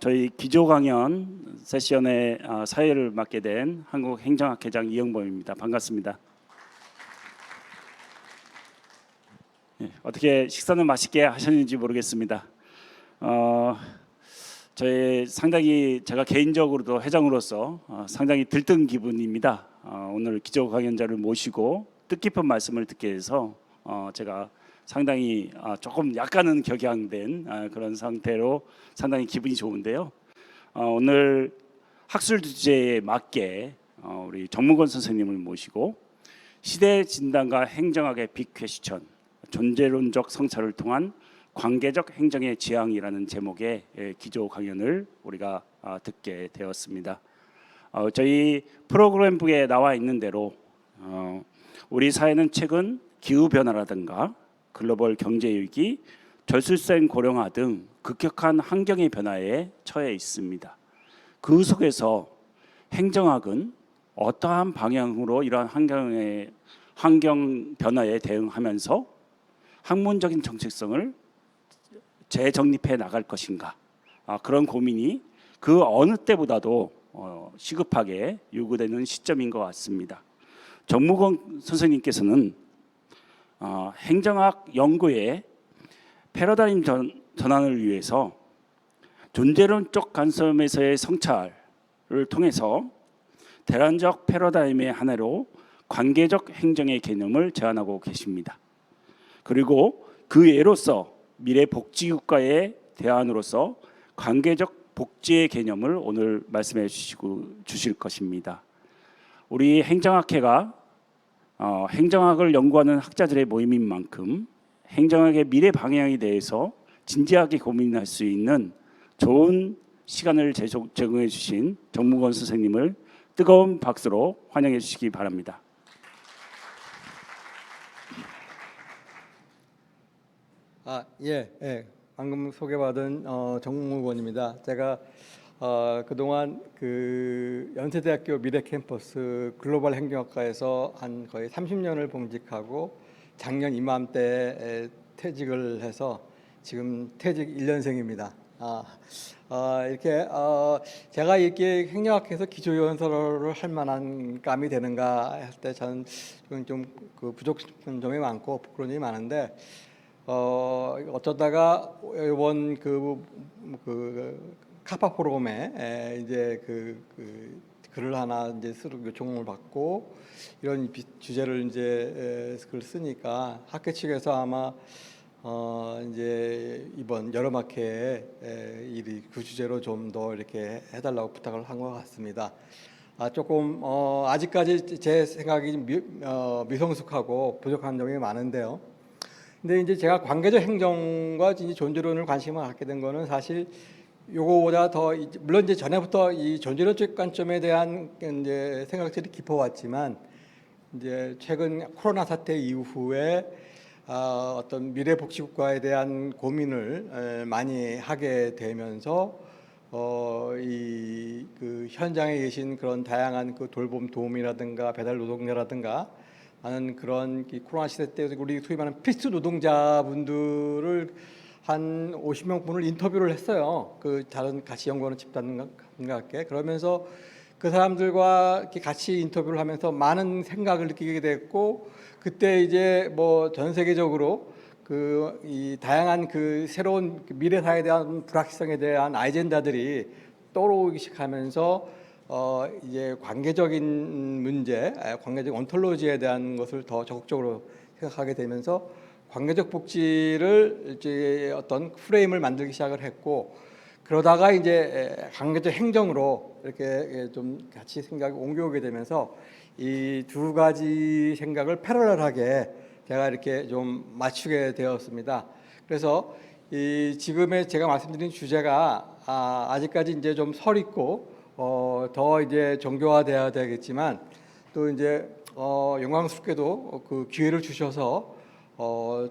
저희 기조 강연 세션의 사회를 맡게 된 한국행정학회장 이영범입니다. 반갑습니다. 어떻게 식사는 맛있게 하셨는지 모르겠습니다. 저희 상당히 제가 개인적으로도 회장으로서 상당히 들뜬 기분입니다. 오늘 기조 강연자를 모시고 뜻깊은 말씀을 듣게 해서 제가 상당히 조금 약간은 격양된 그런 상태로 상당히 기분이 좋은데요. 오늘 학술 주제에 맞게 우리 정무권 선생님을 모시고 시대 진단과 행정학의 빅 퀘스천, 존재론적 성찰을 통한 관계적 행정의 지향이라는 제목의 기조 강연을 우리가 듣게 되었습니다. 저희 프로그램북에 나와 있는 대로 우리 사회는 최근 기후 변화라든가 글로벌 경제 위기, 저출생 고령화 등 급격한 환경의 변화에 처해 있습니다. 그 속에서 행정학은 어떠한 방향으로 이러한 환경 변화에 대응하면서 학문적인 정책성을 재정립해 나갈 것인가, 그런 고민이 그 어느 때보다도 시급하게 요구되는 시점인 것 같습니다. 정무권 선생님께서는 행정학 연구의 패러다임 전환을 위해서 존재론적 관점에서의 성찰을 통해서 대란적 패러다임의 하나로 관계적 행정의 개념을 제안하고 계십니다. 그리고 그 예로서 미래 복지국가의 대안으로서 관계적 복지의 개념을 오늘 말씀해 주실 것입니다. 우리 행정학회가 행정학을 연구하는 학자들의 모임인 만큼 행정학의 미래 방향에 대해서 진지하게 고민할 수 있는 좋은 시간을 제공해 주신 정무권 선생님을 뜨거운 박수로 환영해 주시기 바랍니다. 방금 소개받은 정무권입니다. 제가 그동안 그 연세대학교 미래캠퍼스 글로벌 행정학과에서 한 거의 30년을 봉직하고 작년 이맘때 퇴직을 해서 지금 퇴직 1년생입니다. 이렇게 제가 이렇게 행정학에서 기초연설을 할 만한 감이 되는가 할 때 저는 좀 그 부족한 점이 많고 부끄러운 점이 많은데 어쩌다가 이번 그 카파 포럼에 이제 그 글을 하나 이제 쓰러 요청을 받고 이런 주제를 이제 글을 쓰니까 학회 측에서 아마 이제 이번 여름학회에 그 주제로 좀 더 이렇게 해달라고 부탁을 한 것 같습니다. 조금 아직까지 제 생각이 미성숙하고 부족한 점이 많은데요. 근데 이제 제가 관계적 행정과 이제 존재론을 관심을 갖게 된 거는 사실 요거보다 더 물론 이제 전에부터 이 존재론적 관점에 대한 이제 생각들이 깊어왔지만 이제 최근 코로나 사태 이후에 어떤 미래 복지국가에 대한 고민을 많이 하게 되면서 이 그 현장에 계신 그런 다양한 그 돌봄 도우미라든가 배달 노동자라든가 하는 그런 코로나 시대 때 우리 소위 말하는 필수 노동자분들을 한 50명 분을 인터뷰를 했어요. 그 다른 같이 연구하는 집단과 함께 그러면서 그 사람들과 이렇게 같이 인터뷰를 하면서 많은 생각을 느끼게 됐고 그때 이제 뭐 전 세계적으로 그 이 다양한 그 새로운 미래 사회에 대한 불확실성에 대한 아젠다들이 떠오르기 시작하면서 이제 관계적인 문제, 관계적 온톨로지에 대한 것을 더 적극적으로 생각하게 되면서 관계적 복지를 이제 어떤 프레임을 만들기 시작을 했고 그러다가 이제 관계적 행정으로 이렇게 좀 같이 생각이 옮겨오게 되면서 이 두 가지 생각을 패러럴하게 제가 이렇게 좀 맞추게 되었습니다. 그래서 이 지금의 제가 말씀드린 주제가 아직까지 이제 좀 설있고 더 이제 정교화돼야 되겠지만 또 이제 영광스럽게도 그 기회를 주셔서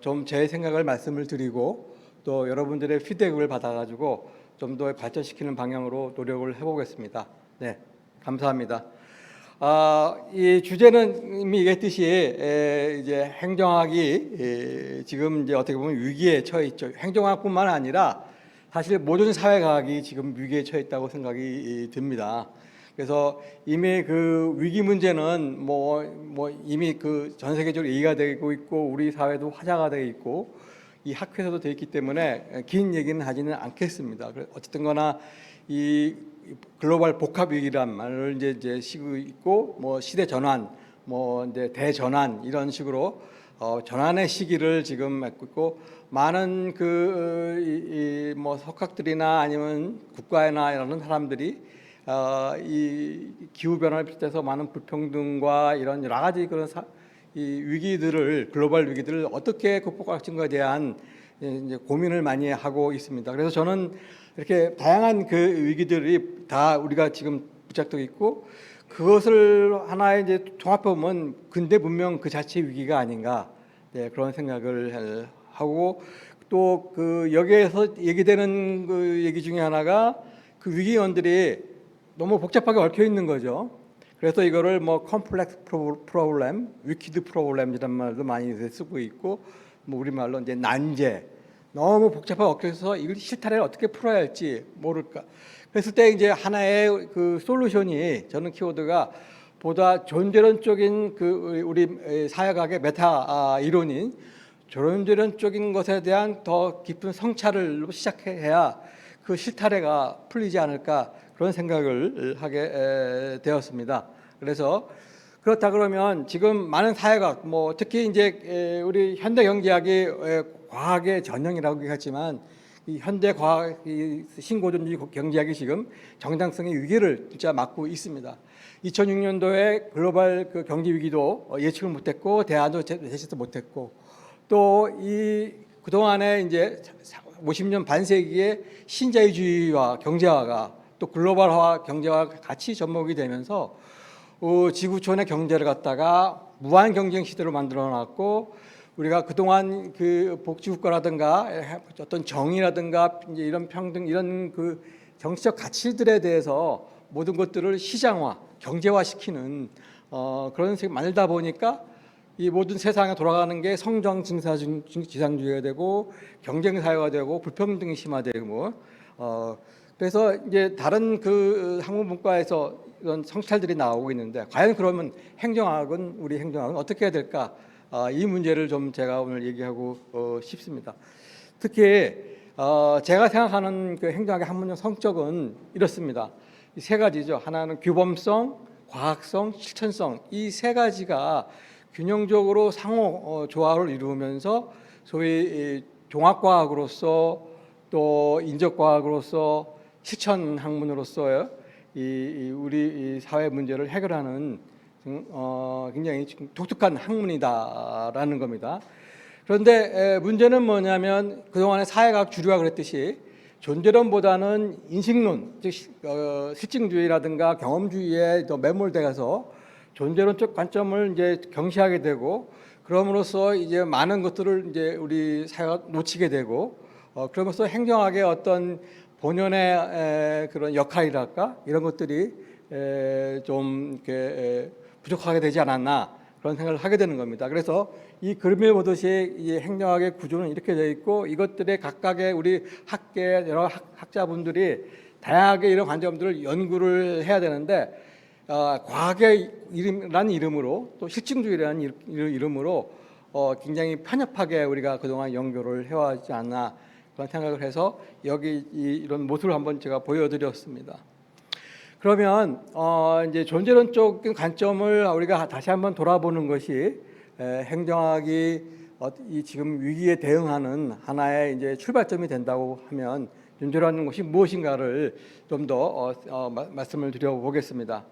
좀 제 생각을 말씀을 드리고 또 여러분들의 피드백을 받아가지고 좀 더 발전시키는 방향으로 노력을 해보겠습니다. 네, 감사합니다. 이 주제는 이미 얘기했듯이 이제 행정학이 지금 이제 어떻게 보면 위기에 처해 있죠. 행정학뿐만 아니라 사실 모든 사회과학이 지금 위기에 처해 있다고 생각이 듭니다. 그래서 이미 그 위기 문제는 뭐 이미 그 전 세계적으로 얘기가 되고 있고 우리 사회도 화제가 되고 있고 이 학회에서도 되어 있기 때문에 긴 얘기는 하지는 않겠습니다. 어쨌든거나 이 글로벌 복합 위기란 말을 이제 쓰고 있고 뭐 시대 전환, 뭐 이제 대전환 이런 식으로 전환의 시기를 지금 맞고 있고 많은 뭐 석학들이나 아니면 국가나 이런 사람들이 이 기후 변화를 비롯해서 많은 불평등과 이런 여러 가지 그런 이 위기들을 글로벌 위기들을 어떻게 극복할 것인가에 대한 이제 고민을 많이 하고 있습니다. 그래서 저는 이렇게 다양한 그 위기들이 다 우리가 지금 부착되어 있고 그것을 하나의 이제 종합해 보면 근대 문명 그 자체 위기가 아닌가 그런 생각을 하고 또 그 여기에서 얘기되는 그 얘기 중에 하나가 그 위기원들이 너무 복잡하게 얽혀 있는 거죠. 그래서 이거를 뭐 컴플렉스 프로블렘, 위키드 프로블렘이란 말도 많이 쓰고 있고 뭐 우리말로 이제 난제 너무 복잡하게 얽혀 있어서 이걸 실타래를 어떻게 풀어야 할지 모를까. 그랬을 때 이제 하나의 그 솔루션이 저는 키워드가 보다 존재론적인 그 우리 사회학의 메타 이론인 존재론적인 것에 대한 더 깊은 성찰을 시작해야 그 실타래가 풀리지 않을까 그런 생각을 하게 되었습니다. 그래서 그렇다 그러면 지금 많은 사회학 뭐 특히 이제 우리 현대 경제학이 과학의 전형이라고 하지만 이 현대 과학 이 신고전주의 경제학이 지금 정당성의 위기를 진짜 맞고 있습니다. 2006년도에 글로벌 그 경제 위기도 예측을 못했고 대안도 제시도 못했고 또 이 그동안에 이제 50년 반세기의 신자유주의와 경제화가 또 글로벌화 경제화가 같이 접목이 되면서 지구촌의 경제를 갖다가 무한 경쟁 시대로 만들어놨고 우리가 그동안 그 복지국가라든가 어떤 정의라든가 이제 이런 평등 이런 그 정치적 가치들에 대해서 모든 것들을 시장화, 경제화시키는 그런 식으로 만들다 보니까 이 모든 세상에 돌아가는 게 성장 지상주의가 되고 경쟁 사회가 되고 불평등이 심화되고 그래서 이제 다른 그 학문 분과에서 이런 성찰들이 나오고 있는데 과연 그러면 행정학은 우리 행정학은 어떻게 해야 될까? 이 문제를 좀 제가 오늘 얘기하고 싶습니다. 특히 제가 생각하는 그 행정학의 학문적 성격은 이렇습니다. 이 세 가지죠. 하나는 규범성, 과학성, 실천성 이 세 가지가 균형적으로 상호 조화를 이루면서 소위 종합과학으로서 또 인적과학으로서 실천 학문으로서 우리 사회 문제를 해결하는 굉장히 독특한 학문이다라는 겁니다. 그런데 문제는 뭐냐면 그동안에 사회과학 주류가 그랬듯이 존재론보다는 인식론, 즉 실증주의라든가 경험주의에 더 매몰돼서 존재론적 관점을 이제 경시하게 되고 그럼으로써 이제 많은 것들을 이제 우리 사회가 놓치게 되고 그러면서 행정학의 어떤 본연의 그런 역할이랄까 이런 것들이 좀 이렇게 부족하게 되지 않았나 그런 생각을 하게 되는 겁니다. 그래서 이 그림을 보듯이 이 행정학의 구조는 이렇게 되어 있고 이것들의 각각의 우리 학계 여러 학자분들이 다양하게 이런 관점들을 연구를 해야 되는데 과학의 이름이라는 이름으로 또 실증주의라는 이름으로 굉장히 편협하게 우리가 그동안 연구를 해왔지 않나 그런 생각을 해서 여기 이런 모습을 한번 제가 보여드렸습니다. 그러면 이제 존재론적 관점을 우리가 다시 한번 돌아보는 것이 행정학이 이 지금 위기에 대응하는 하나의 이제 출발점이 된다고 하면 존재라는 것이 무엇인가를 좀 더 말씀을 드려보겠습니다.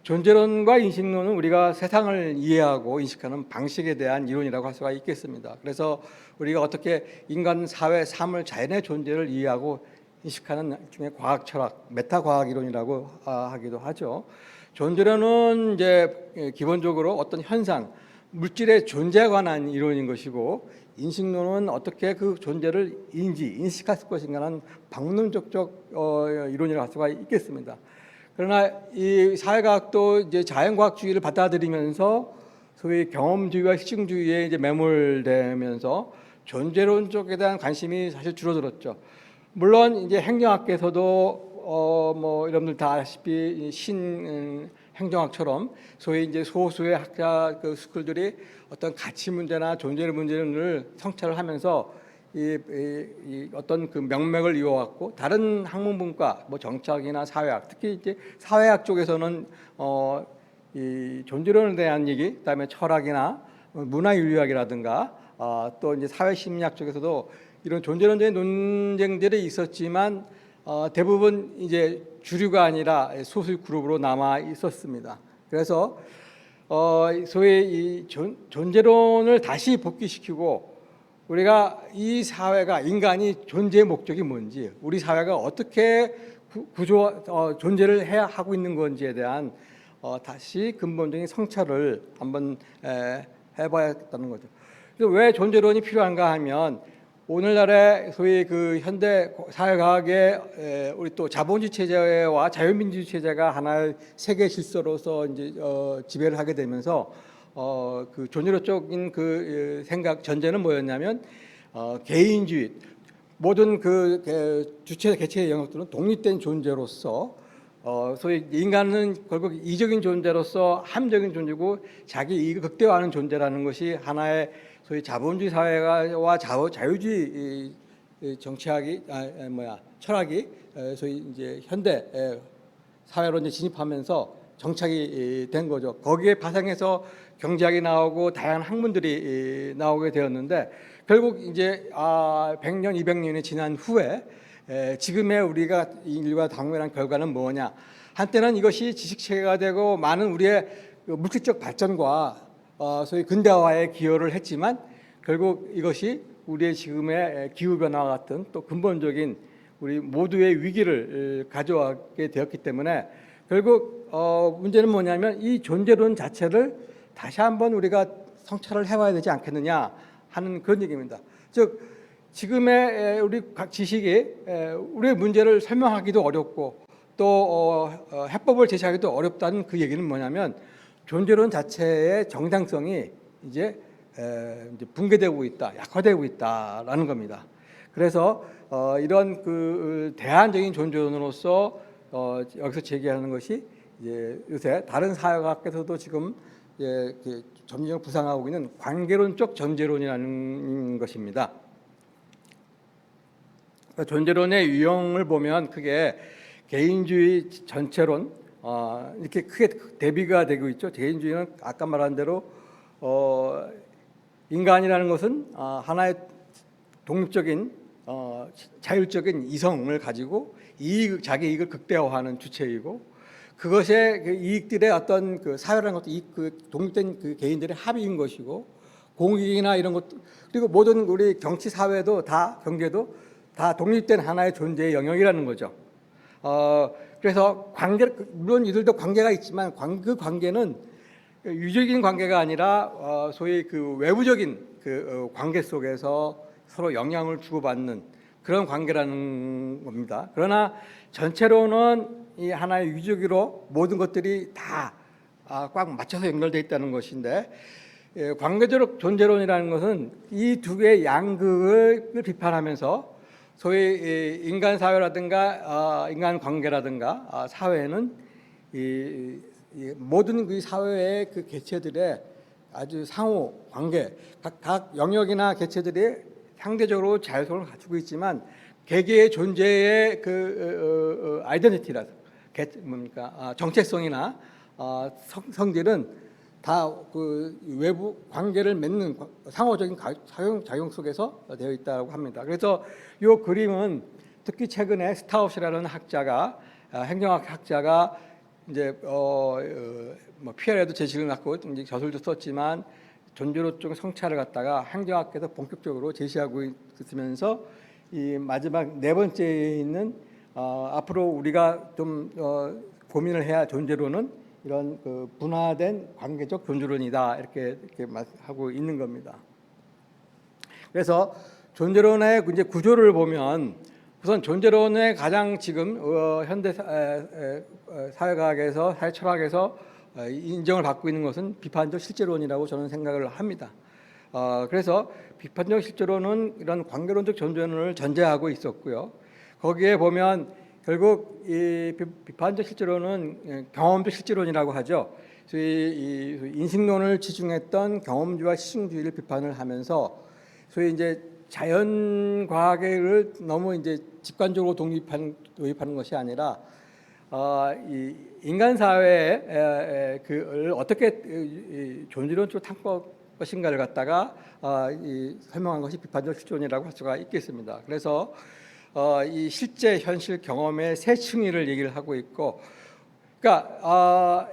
존재론과 인식론은 우리가 세상을 이해하고 인식하는 방식에 대한 이론이라고 할 수가 있겠습니다. 그래서 우리가 어떻게 인간 사회, 사물, 자연의 존재를 이해하고 인식하는 중에 과학 철학, 메타 과학 이론이라고 하기도 하죠. 존재론은 이제 기본적으로 어떤 현상, 물질의 존재에 관한 이론인 것이고 인식론은 어떻게 그 존재를 인식할 것인가는 방문적 이론이라고 할 수가 있겠습니다. 그러나 이 사회과학도 이제 자연과학주의를 받아들이면서 소위 경험주의와 실증주의에 이제 매몰되면서 존재론 쪽에 대한 관심이 사실 줄어들었죠. 물론 이제 행정학계에서도 뭐 여러분들 다 아시다시피 행정학처럼 소위 이제 소수의 학자 그 스쿨들이 어떤 가치 문제나 존재 문제를 성찰을 하면서 이 어떤 그 명맥을 이어왔고, 다른 학문분과 뭐 정치학이나 사회학, 특히 이제 사회학 쪽에서는 이 존재론에 대한 얘기, 그다음에 철학이나 문화윤리학이라든가 또 이제 사회심리학 쪽에서도 이런 존재론적인 논쟁들이 있었지만 대부분 이제 주류가 아니라 소수 그룹으로 남아 있었습니다. 그래서 소위 이 존재론을 다시 복귀시키고, 우리가 이 사회가, 인간이 존재의 목적이 뭔지, 우리 사회가 어떻게 존재를 해야 하고 있는 건지에 대한 다시 근본적인 성찰을 한번 해봐야겠다는 거죠. 그래서 왜 존재론이 필요한가 하면, 오늘날의 소위 그 현대 사회과학의 우리 또 자본주의 체제와 자유민주주의 체제가 하나의 세계 질서로서 이제 지배를 하게 되면서 그 존재론적인 그 생각 전제는 뭐였냐면, 개인주의, 모든 그 주체 개체의 영역들은 독립된 존재로서 소위 인간은 결국 이적인 존재로서 함적인 존재고 자기 이익을 극대화하는 존재라는 것이 하나의 소위 자본주의 사회와 자유주의 정치학이 철학이 소위 이제 현대 사회로 이제 진입하면서 정착이 된 거죠. 거기에 파생해서 경제학이 나오고 다양한 학문들이 나오게 되었는데, 결국 이제 100년, 200년이 지난 후에 지금의 우리가 인류가 당면한 결과는 뭐냐? 한때는 이것이 지식체계가 되고 많은 우리의 물질적 발전과 소위 근대화에 기여를 했지만, 결국 이것이 우리의 지금의 기후변화와 같은 또 근본적인 우리 모두의 위기를 가져오게 되었기 때문에, 결국 문제는 뭐냐면 이 존재론 자체를 다시 한번 우리가 성찰을 해봐야 되지 않겠느냐 하는 그런 얘기입니다. 즉, 지금의 우리 각 지식이 우리의 문제를 설명하기도 어렵고 또 해법을 제시하기도 어렵다는 그 얘기는 뭐냐면, 존재론 자체의 정당성이 이제 붕괴되고 있다, 약화되고 있다라는 겁니다. 그래서 이런 그 대안적인 존재론으로서 여기서 제기하는 것이 이제 요새 다른 사회학에서도 지금 점점 부상하고 있는 관계론적 존재론이라는 것입니다. 존재론의 유형을 보면 크게 개인주의, 전체론 이렇게 크게 대비가 되고 있죠. 개인주의는 아까 말한 대로 인간이라는 것은 하나의 독립적인 자율적인 이성을 가지고 자기 이익을 극대화하는 주체이고, 그것의 그 이익들의 어떤 그 사회라는 것도 그 독립된 그 개인들의 합의인 것이고, 공익이나 이런 것, 그리고 모든 우리 정치 사회도 다, 경제도 다 독립된 하나의 존재의 영역이라는 거죠. 그래서 관계, 물론 이들도 관계가 있지만 그 관계는 유적인 관계가 아니라 소위 그 외부적인 그 관계 속에서 서로 영향을 주고받는 그런 관계라는 겁니다. 그러나 전체로는 이 하나의 유적으로 모든 것들이 다 꽉 맞춰서 연결되어 있다는 것인데, 관계적 존재론이라는 것은 이 두 개의 양극을 비판하면서 소위 인간 사회라든가 인간 관계라든가 사회는 이 모든 그 사회의 그 개체들의 아주 상호 관계, 각 영역이나 개체들이 상대적으로 자율성을 갖추고 있지만 개개의 존재의 그 아이덴티티라 뭡니까 정체성이나 성질은 다 그 외부 관계를 맺는 상호적인 작용 속에서 되어 있다고 합니다. 그래서 이 그림은 특히 최근에 스타우시라는 학자가 행정학 학자가 이제 뭐 피아레도 제시를 갖고 이제 저술도 썼지만 존재론 쪽 성찰을 갖다가 행정학에서 본격적으로 제시하고 있으면서 이 마지막 네 번째에 있는 앞으로 우리가 좀 고민을 해야 존재론은 이런 그 분화된 관계적 존재론이다 이렇게 하고 있는 겁니다. 그래서 존재론의 이제 구조를 보면 우선 존재론의 가장 지금 현대 사회과학에서 사회철학에서 인정을 받고 있는 것은 비판적 실제론이라고 저는 생각을 합니다. 그래서 비판적 실제론은 이런 관계론적 존재론을 전제하고 있었고요. 거기에 보면 결국 이 비판적 실제론은 경험적 실제론이라고 하죠. 소위 이 인식론을 지중했던 경험주와 시중주의를 비판을 하면서 소위 이제 자연 과학을 너무 이제 직관적으로 도입하는 것이 아니라 이 인간 사회에 그를 어떻게 존재론적으로 탐구할 것인가를 갖다가 설명한 것이 비판적 실존이라고 할 수가 있겠습니다. 그래서 이 실제 현실 경험의 세 층위를 얘기를 하고 있고, 그러니까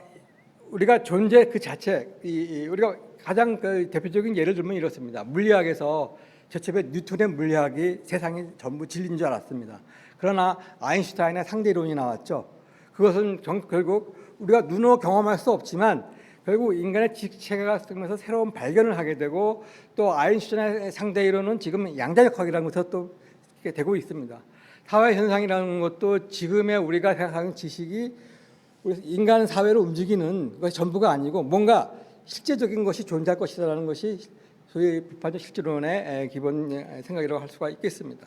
우리가 존재 그 자체, 우리가 가장 그 대표적인 예를 들면 이렇습니다. 물리학에서 처음에 뉴턴의 물리학이 세상이 전부 진리인 줄 알았습니다. 그러나 아인슈타인의 상대론이 나왔죠. 그것은 결국 우리가 눈으로 경험할 수 없지만 결국 인간의 지식체계가 쓰면서 새로운 발견을 하게 되고, 또 아인슈타인의 상대이론은 지금 양자역학이라는 것도 또 이렇게 되고 있습니다. 사회 현상이라는 것도 지금의 우리가 생각하는 지식이 인간 사회를 움직이는 것이 전부가 아니고 뭔가 실제적인 것이 존재할 것이라는 것이 소위 비판적 실제론의 기본 생각이라고 할 수가 있겠습니다.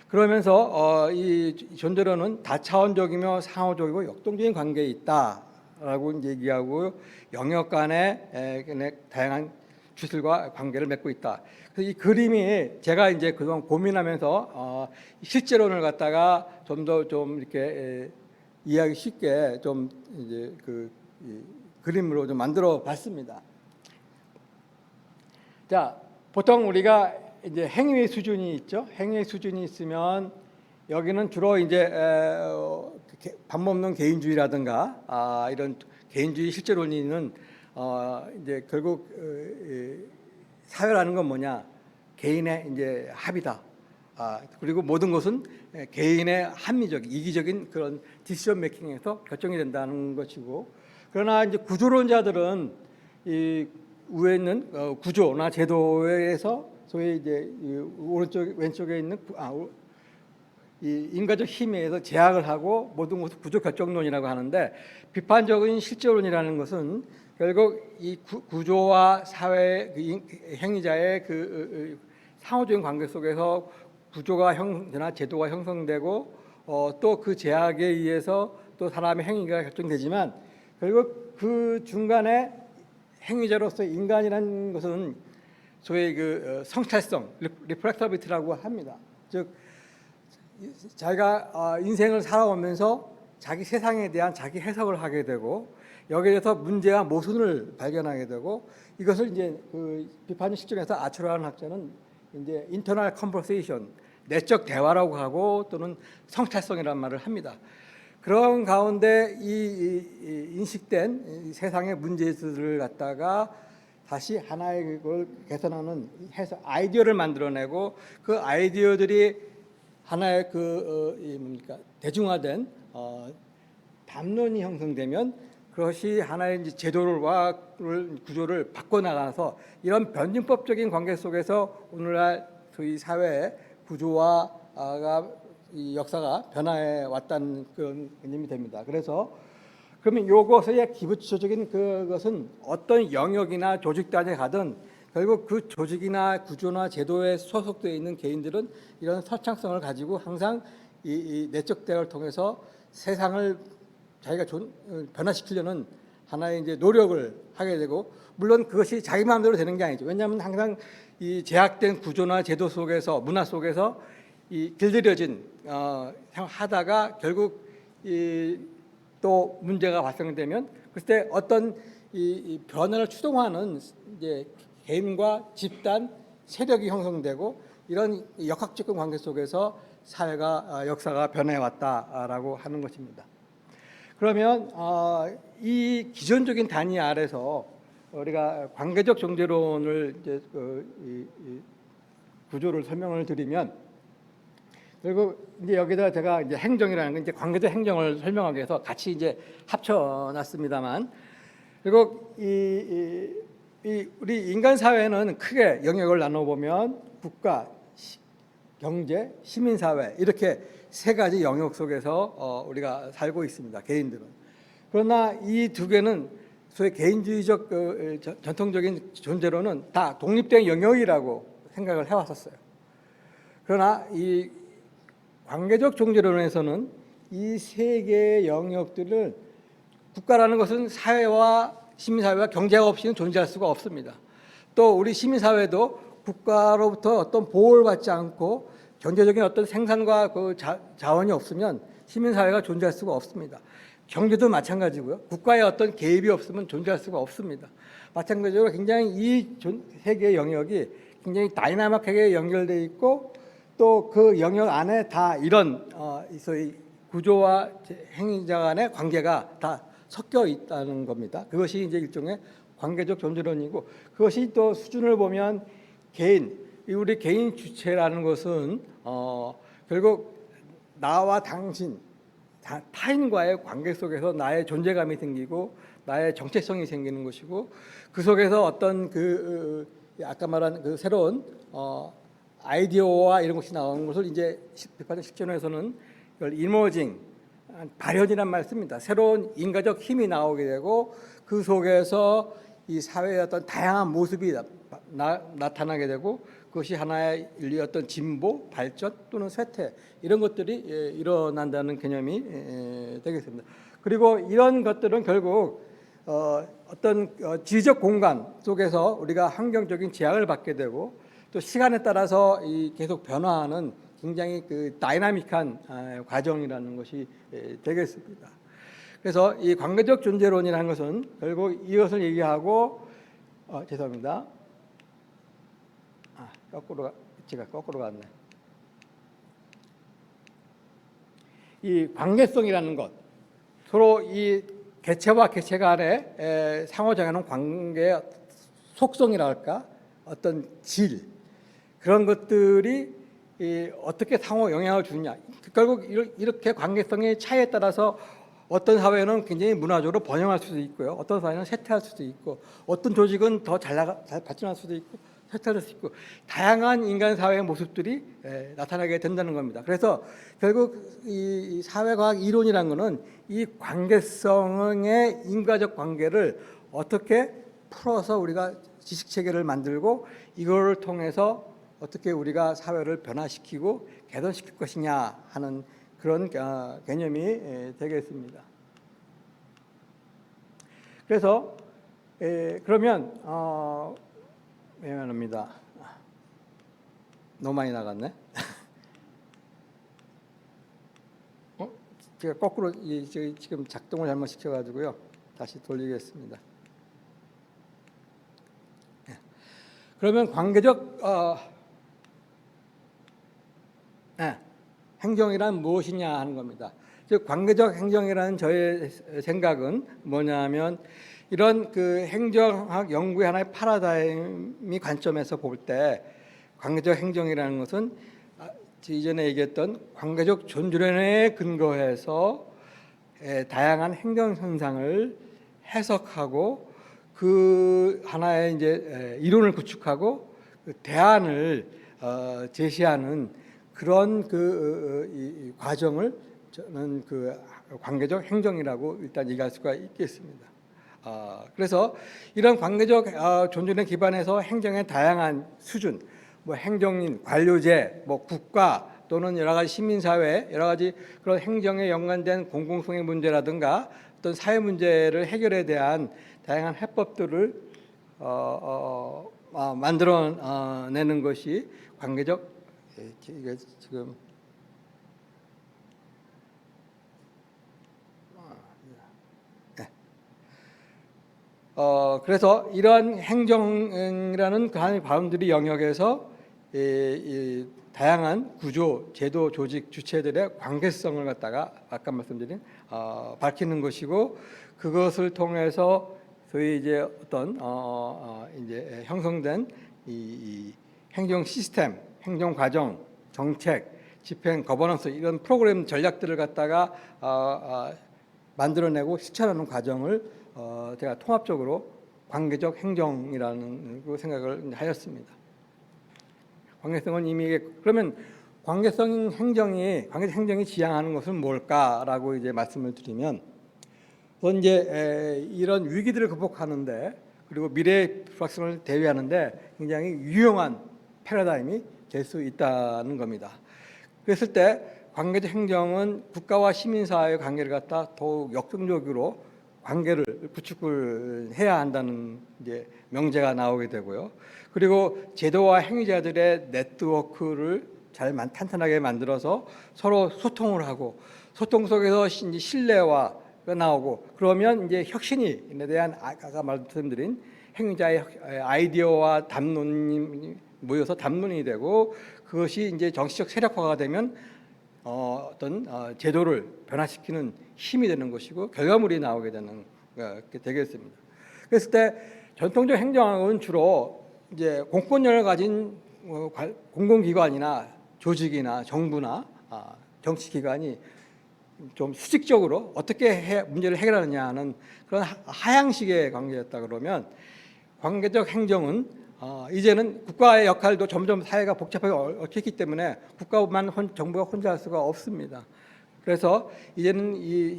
그러면서 이 존재론은 다차원적이며 상호적이고 역동적인 관계에 있다라고 얘기하고 영역 간의 다양한 주술과 관계를 맺고 있다. 그래서 이 그림이 제가 이제 그동안 고민하면서 실제론을 갖다가 좀 더 좀 이렇게 이해하기 쉽게 좀 이제 그림으로 좀 만들어 봤습니다. 자, 보통 우리가 이제 행위 수준이 있죠. 행위 수준이 있으면 여기는 주로 이제 밥 먹는 개인주의라든가 이런 개인주의 실제론이는 이제 결국 사회라는 건 뭐냐, 개인의 이제 합이다. 그리고 모든 것은 개인의 합리적, 이기적인 그런 디시전 메이킹에서 결정이 된다는 것이고, 그러나 이제 구조론자들은 이 위에 있는 구조나 제도에서 소위 이제 오른쪽 왼쪽에 있는 이 인과적 힘에 의해서 제약을 하고 모든 것을 구조 결정론이라고 하는데, 비판적인 실제론이라는 것은 결국 이 구조와 사회 행위자의 그 상호적인 관계 속에서 구조가 제도가 형성되고 또 그 제약에 의해서 또 사람의 행위가 결정되지만, 결국 그 중간에 행위자로서 인간이라는 것은 소위 그 성찰성, 리플렉터비티라고 합니다. 즉 자기가 인생을 살아오면서 자기 세상에 대한 자기 해석을 하게 되고, 여기에 대해서 문제와 모순을 발견하게 되고, 이것을 이제 그 비판적 실존에서 아처라는 학자는 이제 인터널 컨버세이션, 내적 대화라고 하고 또는 성찰성이라는 말을 합니다. 그런 가운데 이 인식된 세상의 문제들을 갖다가 다시 하나의 그걸 개선하는 해서 아이디어를 만들어내고, 그 아이디어들이 하나의 뭡니까 대중화된 담론이 형성되면 그것이 하나의 이제 제도와 구조를 바꿔나가서 이런 변증법적인 관계 속에서 오늘날 저희 사회의 구조와 이 역사가 변화해 왔다는 그런 개념이 됩니다. 그래서 그러면 이것의 기본적인 그것은 어떤 영역이나 조직 단위에 가든 결국 그 조직이나 구조나 제도에 소속되어 있는 개인들은 이런 설창성을 가지고 항상 이 내적 대화를 통해서 세상을 자기가 변화시키려는 하나의 이제 노력을 하게 되고, 물론 그것이 자기 마음대로 되는 게 아니죠. 왜냐하면 항상 이 제약된 구조나 제도 속에서, 문화 속에서 이 길들여진 하다가 결국 또 문제가 발생되면 그때 어떤 이 변화를 추동하는 이제 개인과 집단, 세력이 형성되고, 이런 역학적인 관계 속에서 사회가 역사가 변해 왔다라고 하는 것입니다. 그러면 이 기존적인 단위 아래서 우리가 관계적 존재론을 이제 구조를 설명을 드리면, 결국 이제 여기다 제가 이제 행정이라는 건 이제 관계적 행정을 설명하기 위해서 같이 이제 합쳐놨습니다만, 결국 우리 인간 사회는 크게 영역을 나눠보면 국가, 경제, 시민 사회, 이렇게 세 가지 영역 속에서 우리가 살고 있습니다. 개인들은. 그러나 이 두 개는 소위 개인주의적 전통적인 존재로는 다 독립된 영역이라고 생각을 해왔었어요. 그러나 이 관계적 존재론에서는 이 세 개의 영역들을 국가라는 것은 사회와 시민사회와 경제가 없이는 존재할 수가 없습니다. 또 우리 시민사회도 국가로부터 어떤 보호를 받지 않고 경제적인 어떤 생산과 그 자원이 없으면 시민사회가 존재할 수가 없습니다. 경제도 마찬가지고요. 국가의 어떤 개입이 없으면 존재할 수가 없습니다. 마찬가지로 굉장히 이 세 개의 영역이 굉장히 다이나믹하게 연결되어 있고 또 그 영역 안에 다 이런 소위 구조와 행위자 간의 관계가 다 섞여 있다는 겁니다. 그것이 이제 일종의 관계적 존재론이고 그것이 또 수준을 보면 개인, 우리 개인 주체라는 것은 결국 나와 당신, 타인과의 관계 속에서 나의 존재감이 생기고 나의 정체성이 생기는 것이고 그 속에서 어떤 그 아까 말한 그 새로운 아이디어와 이런 것이 나오는 것을 이제 비판적 실존에서는 이걸 이머징 발현이란 말 씁니다. 새로운 인간적 힘이 나오게 되고 그 속에서 이 사회의 어떤 다양한 모습이 나타나게 되고 그것이 하나의 인류의 어떤 진보, 발전 또는 쇠퇴 이런 것들이 일어난다는 개념이 되겠습니다. 그리고 이런 것들은 결국 어떤 지적 공간 속에서 우리가 환경적인 제약을 받게 되고 또 시간에 따라서 계속 변화하는 굉장히 그 다이나믹한 과정이라는 것이 되겠습니다. 그래서 이 관계적 존재론이라는 것은 결국 이것을 얘기하고 죄송합니다. 제가 거꾸로 갔네. 이 관계성이라는 것, 서로 이 개체와 개체 간의 상호작용하는 관계의 속성이랄까, 어떤 질 그런 것들이 어떻게 상호 영향을 주느냐. 결국 이렇게 관계성의 차이에 따라서 어떤 사회는 굉장히 문화적으로 번영할 수도 있고요. 어떤 사회는 쇠퇴할 수도 있고, 어떤 조직은 더 잘 발전할 수도 있고, 쇠퇴할 수도 있고, 다양한 인간 사회의 모습들이 나타나게 된다는 겁니다. 그래서 결국 이 사회과학 이론이라는 것은 이 관계성의 인과적 관계를 어떻게 풀어서 우리가 지식 체계를 만들고 이거를 통해서 어떻게 우리가 사회를 변화시키고 개선시킬 것이냐 하는 그런 개념이 되겠습니다. 그래서 그러면 미안합니다. 너무 많이 나갔네. 제가 거꾸로 지금 작동을 잘못 시켜가지고요. 다시 돌리겠습니다. 그러면 관계적 행정이란 무엇이냐 하는 겁니다. 즉 관계적 행정이라는 저의 생각은 뭐냐면 이런 그 행정학 연구의 하나의 파라다임이 관점에서 볼 때 관계적 행정이라는 것은 이전에 얘기했던 관계적 존재론에 근거해서 다양한 행정 현상을 해석하고 그 하나의 이제 이론을 구축하고 그 대안을 제시하는 그런 이 과정을 저는 그 관계적 행정이라고 일단 얘기할 수가 있겠습니다. 그래서 이런 관계적 존재론에 기반해서 행정의 다양한 수준, 뭐 행정인, 관료제, 뭐 국가 또는 여러 가지 시민사회, 여러 가지 그런 행정에 연관된 공공성의 문제라든가 어떤 사회 문제를 해결에 대한 다양한 해법들을 만들어내는 것이 관계적 이게 지금 그래서 이러한 행정이라는 그 하나의 바운드리 영역에서 이 다양한 구조, 제도, 조직, 주체들의 관계성을 갖다가 아까 말씀드린 밝히는 것이고 그것을 통해서 소위 이제 어떤 이제 형성된 이 행정 시스템, 행정 과정, 정책, 집행, 거버넌스 이런 프로그램 전략들을 갖다가 만들어내고 실천하는 과정을 제가 통합적으로 관계적 행정이라는 생각을 하였습니다. 관계성은 이미 그러면 관계적 행정이 지향하는 것은 뭘까라고 이제 말씀을 드리면 이제 이런 위기들을 극복하는데 그리고 미래의 불확실성을 대비하는데 굉장히 유용한 패러다임이 될 수 있다는 겁니다. 그랬을 때 관계적 행정은 국가와 시민 사회의 관계를 갖다 더욱 역동적으로 관계를 구축을 해야 한다는 이제 명제가 나오게 되고요. 그리고 제도와 행위자들의 네트워크를 잘 탄탄하게 만들어서 서로 소통을 하고 소통 속에서 이제 신뢰가 나오고 그러면 이제 혁신에 대한 아까 말씀드린 행위자의 아이디어와 담론이 모여서 담론이 되고 그것이 이제 정치적 세력화가 되면 어떤 제도를 변화시키는 힘이 되는 것이고 결과물이 나오게 되는 게 되겠습니다. 그랬을 때 전통적 행정학은 주로 이제 공권력을 가진 공공기관이나 조직이나 정부나 정치기관이 좀 수직적으로 어떻게 문제를 해결하느냐 하는 그런 하향식의 관계였다 그러면 관계적 행정은 이제는 국가의 역할도 점점 사회가 복잡하게 얽혔기 때문에 정부가 혼자 할 수가 없습니다. 그래서 이제는 이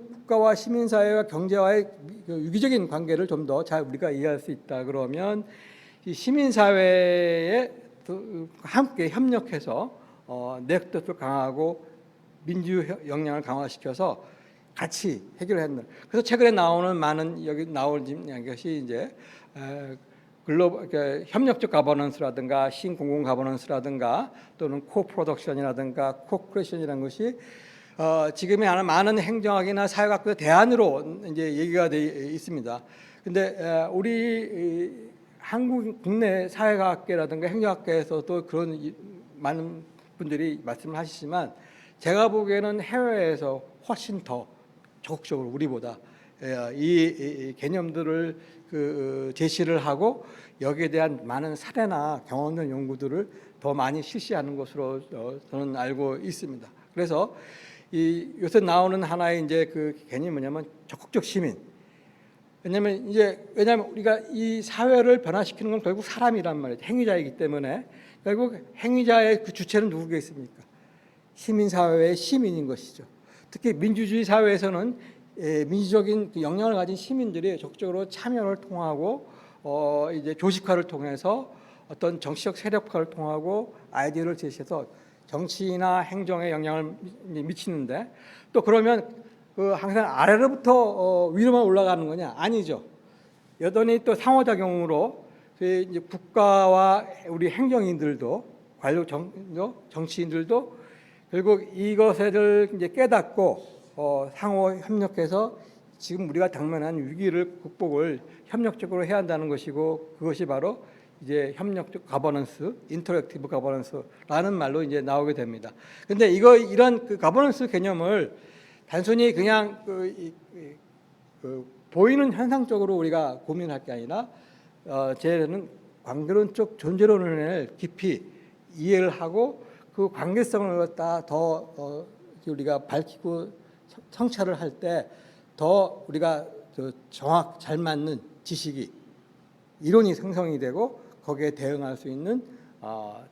국가와 시민사회와 경제와의 유기적인 관계를 좀 더 잘 우리가 이해할 수 있다 그러면 이 시민사회에 함께 협력해서 네트워크를 강화하고 민주 역량을 강화시켜서 같이 해결했는. 그래서 최근에 나오는 많은 여기 나올 것이 이제 글로벌 협력적 가버넌스라든가 신공공 가버넌스라든가 또는 코프로덕션이라든가 코크레이션이라는 것이 지금의 많은 행정학이나 사회학의 대안으로 이제 얘기가 돼 있습니다. 근데 우리 한국 국내 사회과학계라든가 행정학계에서도 그런 많은 분들이 말씀을 하시지만 제가 보기에는 해외에서 훨씬 더 적극적으로 우리보다 이 개념들을 제시를 하고 여기에 대한 많은 사례나 경험된 연구들을 더 많이 실시하는 것으로 저는 알고 있습니다. 그래서 요새 나오는 하나의 이제 그 개념이 뭐냐면 적극적 시민. 왜냐하면 우리가 이 사회를 변화시키는 건 결국 사람이란 말이에요. 행위자이기 때문에 결국 행위자의 그 주체는 누구겠습니까? 시민사회의 시민인 것이죠. 특히 민주주의 사회에서는 민주적인 역량을 가진 시민들이 적극적으로 참여를 통하고 이제 조직화를 통해서 어떤 정치적 세력화를 통하고 아이디어를 제시해서 정치나 행정에 영향을 미치는데 또 그러면 항상 아래로부터 위로만 올라가는 거냐? 아니죠. 여전히 또 상호작용으로 이제 국가와 우리 행정인들도 관료 정치인들도 결국 이것을 이제 깨닫고 상호 협력해서 지금 우리가 당면한 위기를 극복을 협력적으로 해야 한다는 것이고 그것이 바로 이제 협력적 가버넌스, 인터랙티브 가버넌스라는 말로 이제 나오게 됩니다. 근데 이런 그 가버넌스 개념을 단순히 그냥 보이는 현상적으로 우리가 고민할 게 아니라 쟤는 관계론적 존재론을 깊이 이해를 하고 그 관계성을 갖다 더 우리가 밝히고 성찰을 할 때 더 우리가 잘 맞는 지식이 이론이 생성이 되고 거기에 대응할 수 있는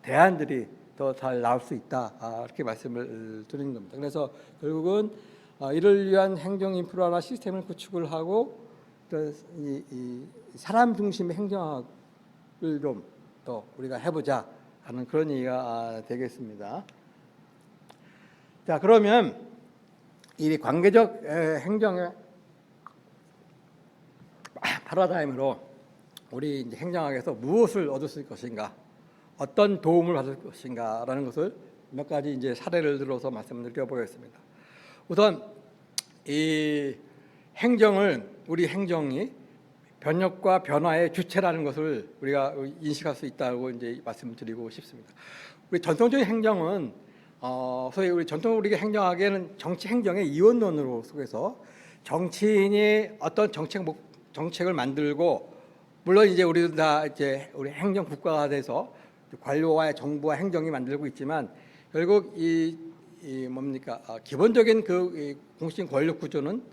대안들이 더 잘 나올 수 있다 이렇게 말씀을 드리는 겁니다. 그래서 결국은 이를 위한 행정 인프라나 시스템을 구축을 하고 이 사람 중심의 행정학을 좀 더 우리가 해보자 하는 그런 얘기가 되겠습니다. 자, 그러면 이 관계적 행정의 파라다임으로 우리 이제 행정학에서 무엇을 얻을 수 있을 것인가, 어떤 도움을 받을 것인가라는 것을 몇 가지 이제 사례를 들어서 말씀을 드려보겠습니다. 우선 이 우리 행정이 변혁과 변화의 주체라는 것을 우리가 인식할 수 있다고 이제 말씀을 드리고 싶습니다. 우리 전통적인 행정은 소위 우리 행정학에는 정치 행정의 이원론으로 속에서 정치인이 어떤 정책을 만들고 물론 이제 우리도 다 이제 우리 행정 국가가 돼서 관료와 정부와 행정이 만들고 있지만 결국 이 기본적인 그 공식 권력 구조는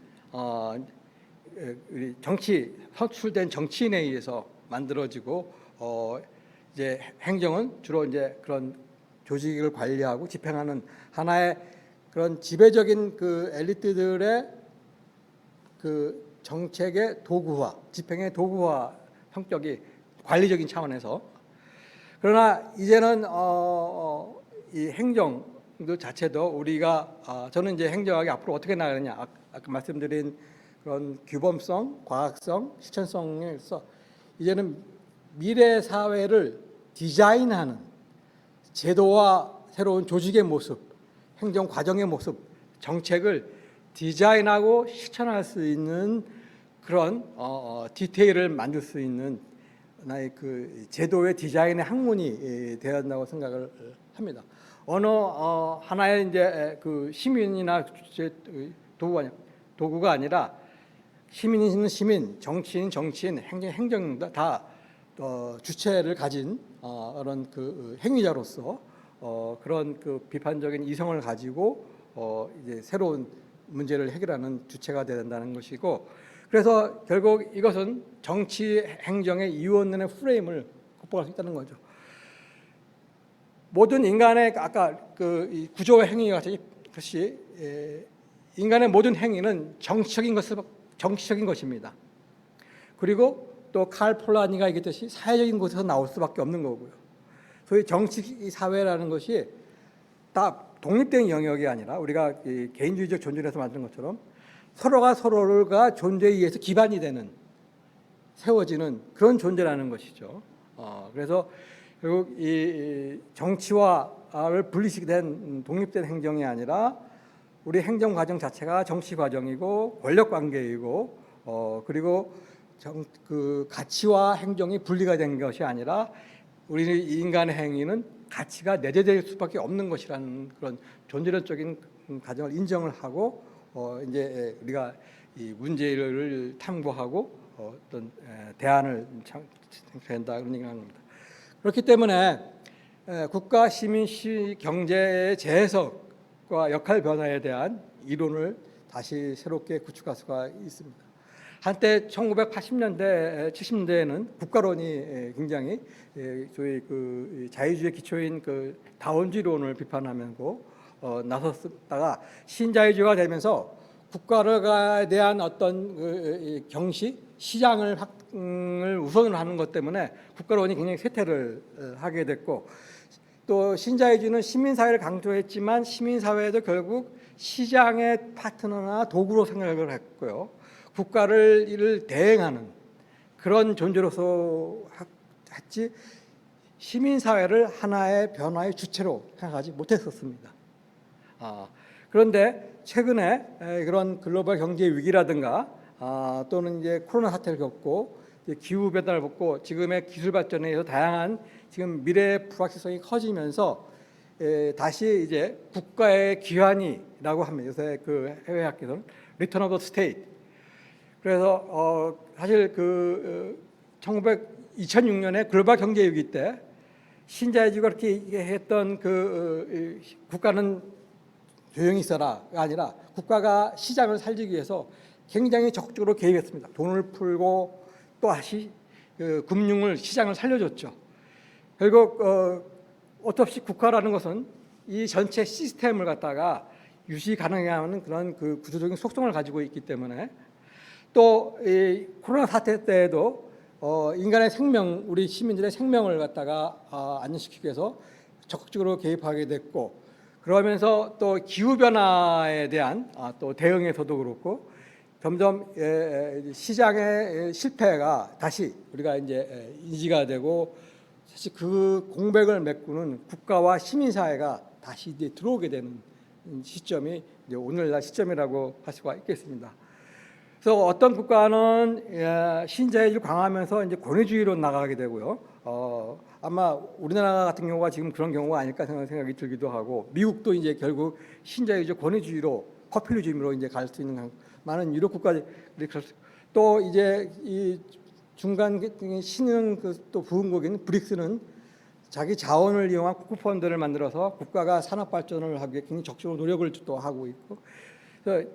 우리 선출된 정치인에 의해서 만들어지고 이제 행정은 주로 이제 그런 조직을 관리하고 집행하는 하나의 그런 지배적인 그 엘리트들의 그 정책의 도구화, 집행의 도구화 성격이 관리적인 차원에서 그러나 이제는 이 행정 자체도 우리가 저는 이제 행정학이 앞으로 어떻게 나가느냐 아까 말씀드린 그런 규범성, 과학성, 실천성에서 이제는 미래 사회를 디자인하는 제도와 새로운 조직의 모습, 행정 과정의 모습, 정책을 디자인하고 실천할 수 있는 그런 디테일을 만들 수 있는 하나의 그 제도의 디자인의 학문이 되어야 한다고 생각을 합니다. 어느 하나의 이제 그 시민이나 도구가 아니라 시민은 시민, 정치인 정치인, 행정 다 주체를 가진 그런 그 행위자로서 그런 그 비판적인 이성을 가지고 이제 새로운 문제를 해결하는 주체가 되야 된다는 것이고, 그래서 결국 이것은 정치 행정의 이원론의 프레임을 극복할 수 있다는 거죠. 모든 인간의 아까 그 구조 행위 같이 인간의 모든 행위는 정치적인 것입니다. 그리고 또 칼 폴라니가 얘기했듯이 사회적인 곳에서 나올 수밖에 없는 거고요. 소위 정치 사회라는 것이 다 독립된 영역이 아니라 우리가 개인주의적 존재에서 만든 것처럼 서로가 서로가 존재에 의해서 기반이 되는 세워지는 그런 존재라는 것이죠. 그래서 결국 이 정치와를 분리시된 독립된 행정이 아니라 우리 행정 과정 자체가 정치 과정이고 권력 관계이고 그리고 그 가치와 행정이 분리가 된 것이 아니라 우리 인간의 행위는 가치가 내재될 수밖에 없는 것이라는 그런 존재론적인 과정을 인정을 하고 이제 우리가 이 문제를 탐구하고 어떤 대안을 창출한다 그런 얘기를 하는 겁니다. 그렇기 때문에 국가, 시민, 경제의 재해석과 역할 변화에 대한 이론을 다시 새롭게 구축할 수가 있습니다. 한때 1980년대, 70년대에는 국가론이 굉장히 저희 그 자유주의 기초인 그 다원주의론을 비판하면서 나섰다가 신자유주의가 되면서 국가에 대한 어떤 그 경시, 시장을 우선을 하는 것 때문에 국가론이 굉장히 쇠퇴를 하게 됐고, 또 신자유주의는 시민사회를 강조했지만 시민사회도 결국 시장의 파트너나 도구로 생각을 했고요. 국가를 대행하는 그런 존재로서 했지 시민사회를 하나의 변화의 주체로 생각하지 못했었습니다. 그런데 최근에 그런 글로벌 경제 위기라든가 또는 이제 코로나 사태를 겪고 기후 변화를 겪고 지금의 기술 발전에 의해서 다양한 지금 미래의 불확실성이 커지면서 다시 이제 국가의 귀환이라고 합니다. 요새 그 해외 학계에서는 Return of the State. 그래서 사실 그 2006년에 글로벌 경제 위기 때 신자유주의가 그렇게 했던 그 국가는 조용히 있어라가 아니라 국가가 시장을 살리기 위해서 굉장히 적극적으로 개입했습니다. 돈을 풀고 또 다시 그 금융을 시장을 살려줬죠. 결국 어쩔 수 없이 국가라는 것은 이 전체 시스템을 갖다가 유지 가능하게 하는 그런 그 구조적인 속성을 가지고 있기 때문에 또 이 코로나 사태 때에도 인간의 생명, 우리 시민들의 생명을 갖다가 안전시키기 위해서 적극적으로 개입하게 됐고, 그러면서 또 기후 변화에 대한 또 대응에서도 그렇고 점점 시장의 실패가 다시 우리가 이제 인지가 되고 사실 그 공백을 메꾸는 국가와 시민 사회가 다시 이제 들어오게 되는 시점이 이제 오늘날 시점이라고 할 수가 있겠습니다. 그래서 어떤 국가는 신자유주의 강화하면서 이제 권위주의로 나가게 되고요. 아마 우리나라 같은 경우가 지금 그런 경우가 아닐까 생각이 들기도 하고, 미국도 이제 결국 신자유주의 권위주의로 포퓰리즘으로 이제 갈 수 있는 많은 유럽 국가들이 또 이제 이 중간 신흥 또 부흥국인 브릭스는 자기 자원을 이용한 국부펀드를 만들어서 국가가 산업 발전을 하기 위해 굉장히 적극적으로 노력을 또 하고 있고,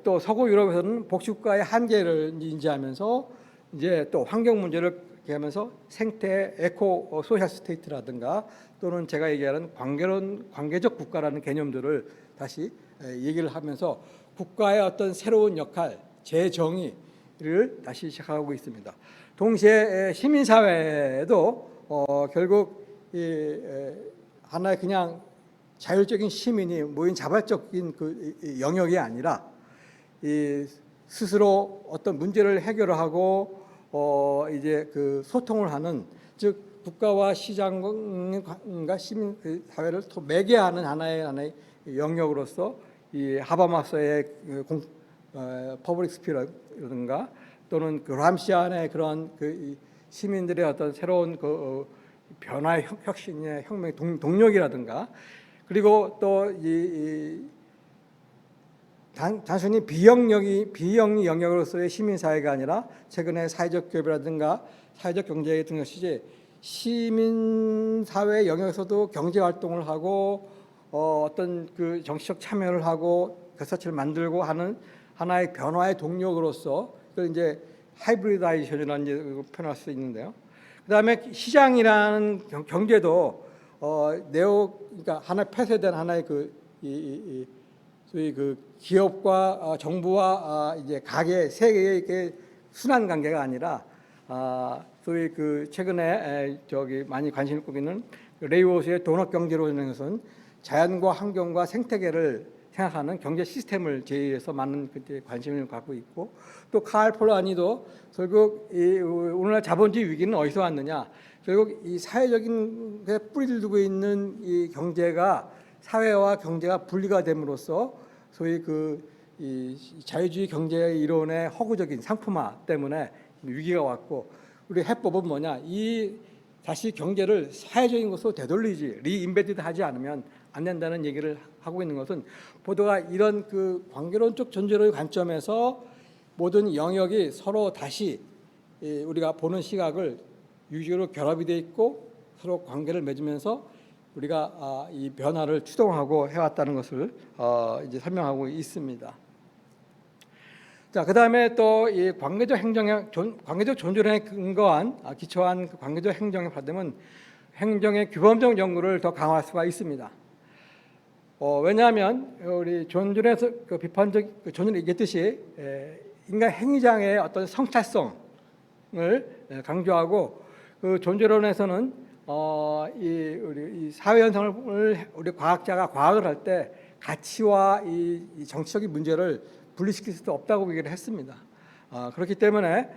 또 서구 유럽에서는 복지국가의 한계를 인지하면서 이제 또 환경 문제를 하면서 생태 에코 소셜 스테이트라든가 또는 제가 얘기하는 관계적 국가라는 개념들을 다시 얘기를 하면서 국가의 어떤 새로운 역할, 재정의를 다시 시작하고 있습니다. 동시에 시민사회도 결국 하나의 그냥 자율적인 시민이 모인 자발적인 이 영역이 아니라 이 스스로 어떤 문제를 해결을 하고 이제 그 소통을 하는, 즉 국가와 시장과 시민 사회를 또 매개하는 하나의 영역으로서 이 하바마스의 퍼블릭 스피어라든가 또는 그 람시안의 그런 이 시민들의 어떤 새로운 변화의 혁신의 혁명의 동력이라든가, 그리고 또 단순히 비영리 영역으로서의 시민 사회가 아니라 최근에 사회적 기업이라든가 사회적 경제 등 것이지 시민 사회 영역에서도 경제 활동을 하고 어떤 그 정치적 참여를 하고 결사체를 만들고 하는 하나의 변화의 동력으로서 그걸 이제 하이브리다이제이션이라는 이제 표현할 수 있는데요. 그다음에 시장이라는 경제도 그러니까 하나 폐쇄된 하나의 소위 그 기업과 정부와 이제 가게 세계의 순환 관계가 아니라 소위 그 최근에 많이 관심을 끄기는 레이워스의 도넛 경제론이라는 것은 자연과 환경과 생태계를 생각하는 경제 시스템을 제의해서 많은 그때 관심을 갖고 있고, 또 칼 폴라니도 결국 이 오늘날 자본주의 위기는 어디서 왔느냐, 결국 이 사회적인 뿌리를 두고 있는 이 경제가 사회와 경제가 분리가 됨으로써 소위 이 자유주의 경제 이론의 허구적인 상품화 때문에 위기가 왔고, 우리 해법은 뭐냐, 이 다시 경제를 사회적인 것으로 되돌리지 리인베디드 하지 않으면 안 된다는 얘기를 하고 있는 것은, 보도가 이런 그 관계론적 존재로의 관점에서 모든 영역이 서로 다시 우리가 보는 시각을 유기적으로 결합이 돼 있고 서로 관계를 맺으면서 우리가 이 변화를 추동하고 해왔다는 것을 이제 설명하고 있습니다. 자, 그다음에 또 이 관계적 존재론에 근거한 기초한 그 관계적 행정에 받으면 행정의 규범적 연구를 더 강화할 수가 있습니다. 왜냐하면 우리 존존에서 그 비판적 존존이 얘기했듯이 인간 행위장의 어떤 성찰성을 강조하고, 그 존재론에서는 우리 사회 현상을 우리 과학자가 과학을 할 때 가치와 이 정치적인 문제를 분리시킬 수도 없다고 얘기를 했습니다. 그렇기 때문에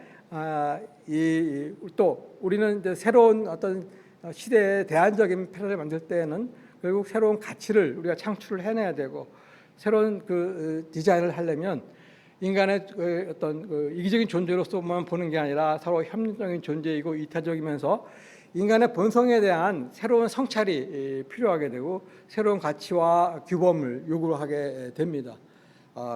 또 우리는 이제 새로운 어떤 시대의 대안적인 패러다임을 만들 때에는 결국 새로운 가치를 우리가 창출을 해내야 되고, 새로운 그 디자인을 하려면 인간의 어떤 이기적인 존재로서만 보는 게 아니라 서로 협력적인 존재이고 이타적이면서 인간의 본성에 대한 새로운 성찰이 필요하게 되고 새로운 가치와 규범을 요구하게 됩니다.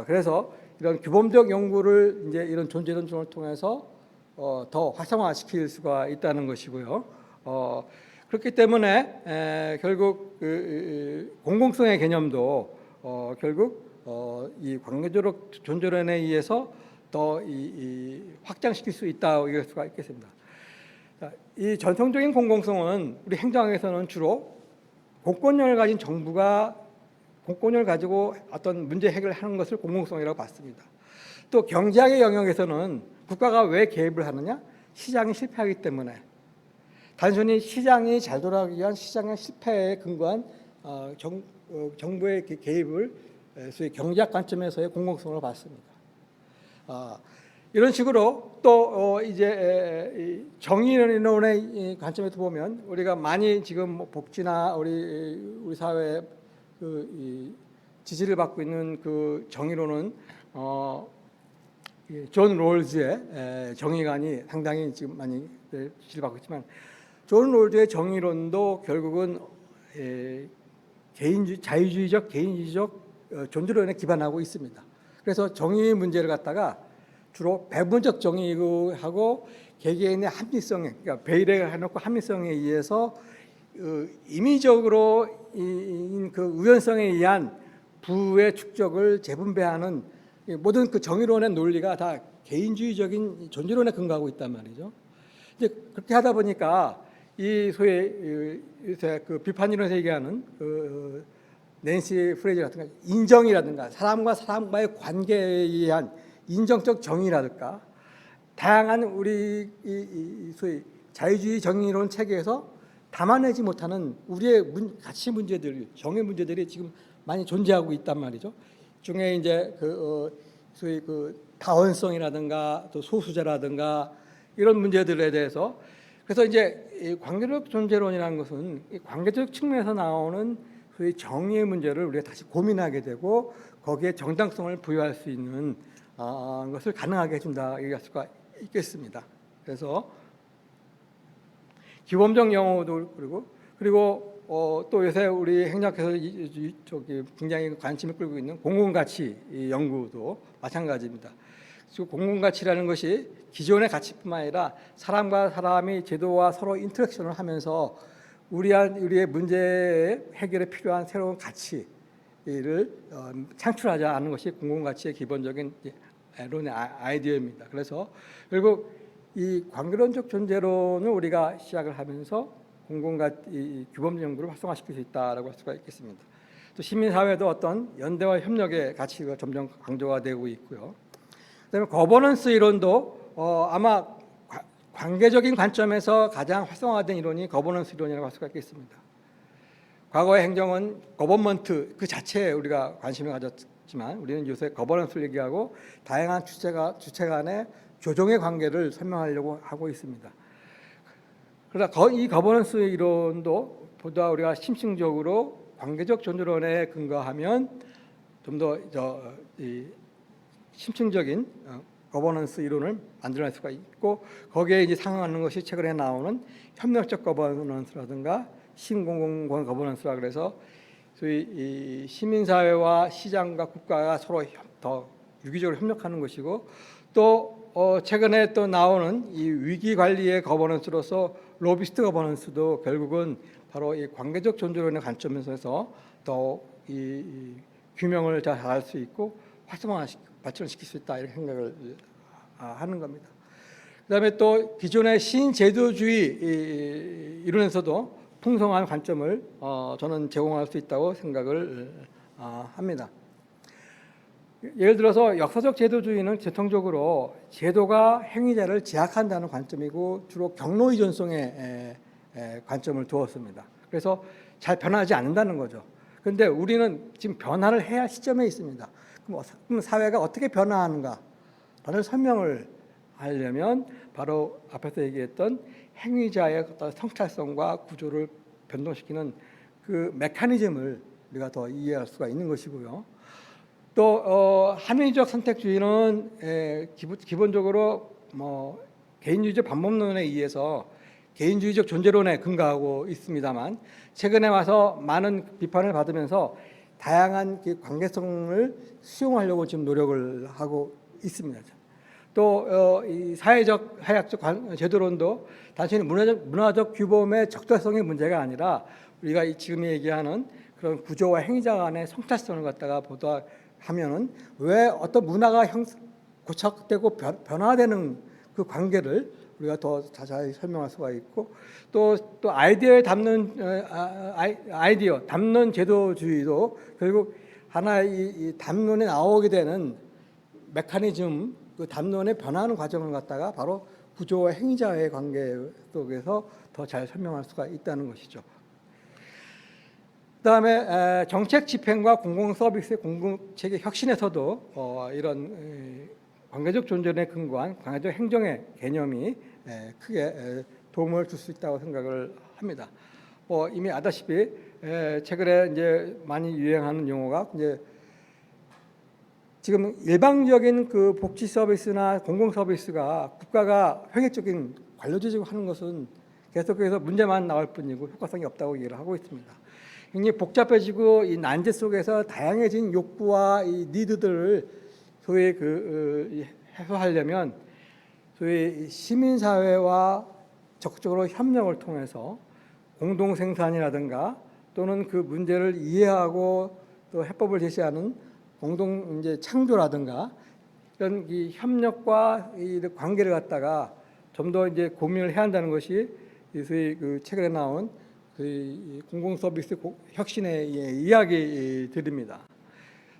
그래서 이런 규범적 연구를 이제 이런 존재론을 통해서 더 활성화시킬 수가 있다는 것이고요. 그렇기 때문에 결국 공공성의 개념도 결국 이 관계적 존재론에 의해서 더 확장시킬 수 있다고 얘기할 수가 있겠습니다. 이 전통적인 공공성은 우리 행정에서는 주로 공권력을 가진 정부가 공권력을 가지고 어떤 문제 해결하는 것을 공공성이라고 봤습니다. 또 경제학의 영역에서는 국가가 왜 개입을 하느냐? 시장이 실패하기 때문에. 단순히 시장이 잘 돌아가기 위한 시장의 실패에 근거한 정부의 개입을 소위 경제학 관점에서의 공공성으로 봤습니다. 이런 식으로 또 이제 정의론의 관점에서 보면 우리가 많이 지금 복지나 우리 사회에 이 지지를 받고 있는 그 정의론은 존 롤즈의 정의관이 상당히 지금 많이 지지를 받고 있지만, 존 롤즈의 정의론도 결국은 자유주의적 개인주의적 존재론에 기반하고 있습니다. 그래서 정의 문제를 갖다가 주로 배분적 정의하고 개개인의 합리성에, 그러니까 배일을 해놓고 합리성에 의해서 임의적으로 그 우연성에 의한 부의 축적을 재분배하는 모든 그 정의론의 논리가 다 개인주의적인 존재론에 근거하고 있단 말이죠. 이제 그렇게 하다 보니까 이 소위 그 비판이론에서 얘기하는 그 낸시 프레이저 같은 인정이라든가 사람과 사람과의 관계에 의한 인정적 정의라든가 다양한 우리 소위 자유주의 정의론 체계에서 담아내지 못하는 우리의 가치 문제들, 정의 문제들이 지금 많이 존재하고 있단 말이죠. 중에 이제 소위 그 다원성이라든가 또 소수자라든가 이런 문제들에 대해서, 그래서 이제 이 관계적 존재론이라는 것은 이 관계적 측면에서 나오는 소위 정의의 문제를 우리가 다시 고민하게 되고 거기에 정당성을 부여할 수 있는 것을 가능하게 해준다 얘기할 수가 있겠습니다. 그래서 기본적 영어도 그리고 또 요새 우리 행정학에서 저기 굉장히 관심을 끌고 있는 공공가치 연구도 마찬가지입니다. 공공가치라는 것이 기존의 가치뿐만 아니라 사람과 사람이 제도와 서로 인터랙션을 하면서 우리의 문제 해결에 필요한 새로운 가치를 창출하자는 것이 공공가치의 기본적인 론의 아이디어입니다. 그래서 결국 이 관계론적 존재론을 우리가 시작을 하면서 공공가치 규범 연구를 활성화시킬 수 있다라고 할 수가 있겠습니다. 또 시민사회도 어떤 연대와 협력의 가치가 점점 강조가 되고 있고요. 그다음에 거버넌스 이론도 아마 관계적인 관점에서 가장 활성화된 이론이 거버넌스 이론이라고 할 수가 있겠습니다. 과거의 행정은 거버먼트 그 자체에 우리가 관심을 가졌지만 우리는 요새 거버넌스를 얘기하고 다양한 주체 간의 조정의 관계를 설명하려고 하고 있습니다. 그러나 이 거버넌스 이론도 보다 우리가 심층적으로 관계적 존재론에 근거하면 좀 더 심층적인 거버넌스 이론을 만들어낼 수가 있고 거기에 이제 상응하는 것이 최근에 나오는 협력적 거버넌스라든가 신공공 거버넌스라 그래서 소위 이 시민사회와 시장과 국가가 서로 더 유기적으로 협력하는 것이고 또 최근에 또 나오는 이 위기 관리의 거버넌스로서 로비스트 거버넌스도 결국은 바로 이 관계적 존재론의 관점에서 더 이 규명을 잘 할 수 있고 발전시킬 수 있다 이렇게 생각을 하는 겁니다. 그다음에 또 기존의 신제도주의 이론에서도 풍성한 관점을 저는 제공할 수 있다고 생각을 합니다. 예를 들어서 역사적 제도주의는 전통적으로 제도가 행위자를 제약한다는 관점이고 주로 경로 의존성에 관점을 두었습니다. 그래서 잘 변하지 않는다는 거죠. 그런데 우리는 지금 변화를 해야 할 시점에 있습니다. 그럼 사회가 어떻게 변화하는가라는 설명을 하려면 바로 앞에서 얘기했던 행위자의 어떤 성찰성과 구조를 변동시키는 그 메커니즘을 우리가 더 이해할 수가 있는 것이고요. 또 합리적 선택주의는 기본적으로 개인주의적 방법론에 의해서 개인주의적 존재론에 근거하고 있습니다만 최근에 와서 많은 비판을 받으면서 다양한 관계성을 수용하려고 지금 노력을 하고 있습니다. 또 이 사회적 하약적 제도론도 단순히 문화적 규범의 적절성의 문제가 아니라 우리가 지금 얘기하는 그런 구조와 행위자 간의 성찰성을 갖다가 보다 하면은 왜 어떤 문화가 고착되고 변화되는 그 관계를 우리가 더 자세히 설명할 수가 있고 또 아이디어에 담는 제도주의도 결국 하나의 이 담론에 나오게 되는 메커니즘 그 담론의 변화하는 과정을 갖다가 바로 구조와 행위자의 관계 속에서 더 잘 설명할 수가 있다는 것이죠. 그다음에 정책 집행과 공공 서비스의 공공체계 혁신에서도 이런 관계적 존재론에 근거한 관계적 행정의 개념이 크게 도움을 줄 수 있다고 생각을 합니다. 이미 아다시피 최근에 이제 많이 유행하는 용어가 이제 지금 일방적인 그 복지 서비스나 공공 서비스가 국가가 획일적인 관료 조직을 하는 것은 계속해서 문제만 나올 뿐이고 효과성이 없다고 얘기를 하고 있습니다. 굉장히 복잡해지고 이 난제 속에서 다양해진 욕구와 이 니드들을 소위 해소하려면 소위 시민사회와 적극적으로 협력을 통해서 공동 생산이라든가 또는 그 문제를 이해하고 또 해법을 제시하는 공동 이제 창조라든가 이런 이 협력과 이 관계를 갖다가 좀 더 이제 고민을 해야 한다는 것이 소위 그 최근에 나온 그 공공 서비스 혁신의 이야기들입니다.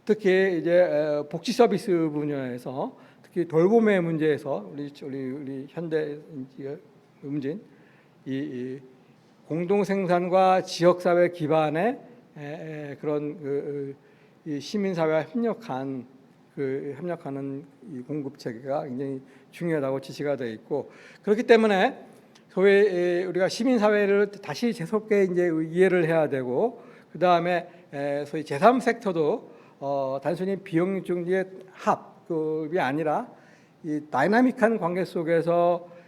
특히 이제 복지 서비스 분야에서 특히 돌봄의 문제에서 우리 현대 문제인 이 공동 생산과 지역 사회 기반의 그런 이 시민 사회와 협력하는 이 공급 체계가 굉장히 중요하다고 지시가 되어 있고, 그렇기 때문에 소위 우리가 시민 사회를 다시 새롭게 이제 이해를 해야 되고, 그 다음에 소위 제3섹터도 단순히 비용 중의 합급이 아니라 이 다이나믹한 관계 속에서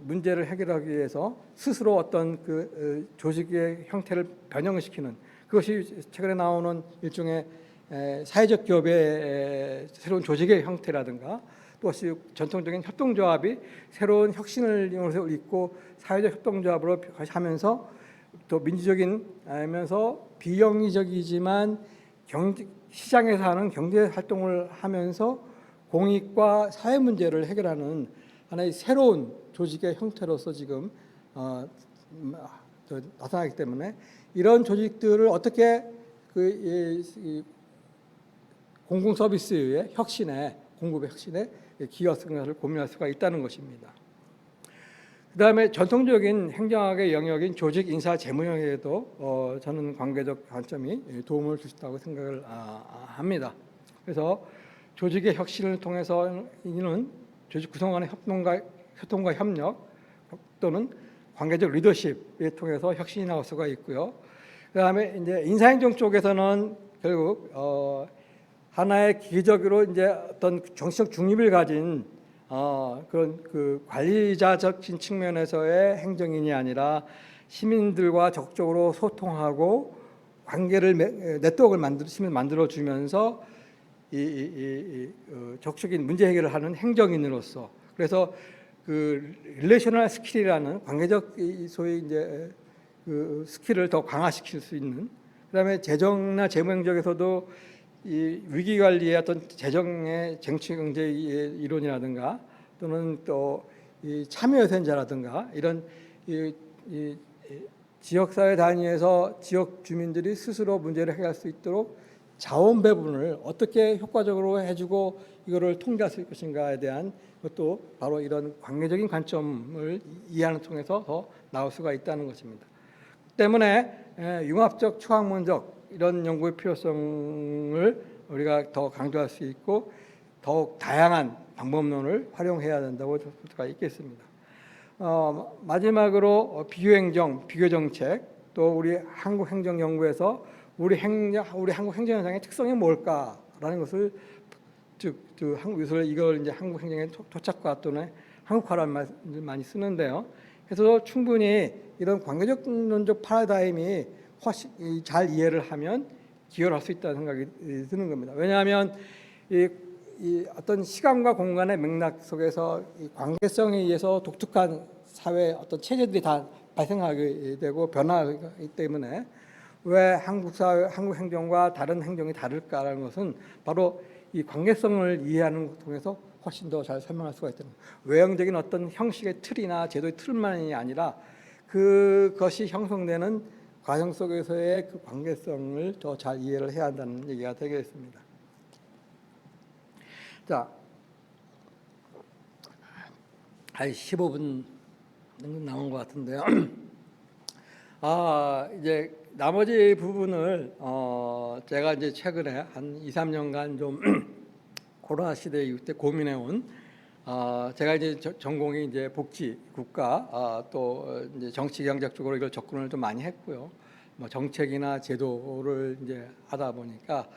문제를 해결하기 위해서 스스로 어떤 그 조직의 형태를 변형시키는, 그것이 최근에 나오는 일종의 사회적 기업의 새로운 조직의 형태라든가, 또다시 전통적인 협동조합이 새로운 혁신을 잇고 사회적 협동조합으로 하면서 또 민주적인 하면서 비영리적이지만 시장에서 하는 경제 활동을 하면서 공익과 사회 문제를 해결하는 하나의 새로운 조직의 형태로서 지금 나타나기 때문에, 이런 조직들을 어떻게 공공 서비스의 혁신에, 공급의 혁신에 기여할 고민할 수가 있다는 것입니다. 그다음에 전통적인 행정학의 영역인 조직, 인사, 재무 영역에도 저는 관계적 관점이 도움을 줄 수 있다고 생각을 합니다. 그래서 조직의 혁신을 통해서 이는 조직 구성 간의 협동과 협력 또는 관계적 리더십에 통해서 혁신이 나올 수가 있고요. 그다음에 이제 인사행정 쪽에서는 결국 하나의 기계적으로 이제 어떤 정치적 중립을 가진 그런 그 관리자적인 측면에서의 행정인이 아니라 시민들과 적극적으로 소통하고 관계를 네트워크를 만들어 주면서 적극적인 문제 해결을 하는 행정인으로서, 그래서 그 릴레이셔널 스킬이라는 관계적 소위 이제 그 스킬을 더 강화시킬 수 있는, 그다음에 재정이나 재무 행정에서도 이 위기 관리의 어떤 재정의 정치 경제의 이론이라든가 또는 또 이 참여유센자라든가 이런 이 지역 사회 단위에서 지역 주민들이 스스로 문제를 해결할 수 있도록 자원 배분을 어떻게 효과적으로 해주고 이거를 통제할 수 있을 것인가에 대한 것도 바로 이런 관계적인 관점을 이해하는 통해서 더 나올 수가 있다는 것입니다. 때문에 융합적, 초학문적 이런 연구의 필요성을 우리가 더 강조할 수 있고 더욱 다양한 방법론을 활용해야 된다고 볼 수가 있겠습니다. 마지막으로 비교행정, 비교정책, 또 우리 한국행정연구에서 우리 한국 행정현상의 특성이 뭘까라는 것을 이걸 이제 한국 행정의 토착화 또는 한국화라는 말을 많이 쓰는데요. 그래서 충분히 이런 관계적론적 패러다임이 훨씬 잘 이해를 하면 기여를 할 수 있다는 생각이 드는 겁니다. 왜냐하면 이 어떤 시간과 공간의 맥락 속에서 이 관계성에 의해서 독특한 사회 어떤 체제들이 다 발생하게 되고 변화하기 때문에 왜 한국 사회, 한국 행정과 다른 행정이 다를까라는 것은 바로 이 관계성을 이해하는 것을 통해서 훨씬 더 잘 설명할 수가 있다는 거예요. 외형적인 어떤 형식의 틀이나 제도의 틀만이 아니라 그것이 형성되는 과정 속에서의 그 관계성을 더 잘 이해를 해야 한다는 얘기가 되겠습니다. 자, 15분 남은 것 같은데요. 이제 나머지 부분을 제가 이제 최근에 한 2, 3년간 좀 코로나 시대 이후 때 고민해온 제가 이제 전공이 이제 복지, 국가, 또 이제 정치 경제학 쪽으로 이걸 접근을 좀 많이 했고요. 뭐 정책이나 제도를 이제 하다 보니까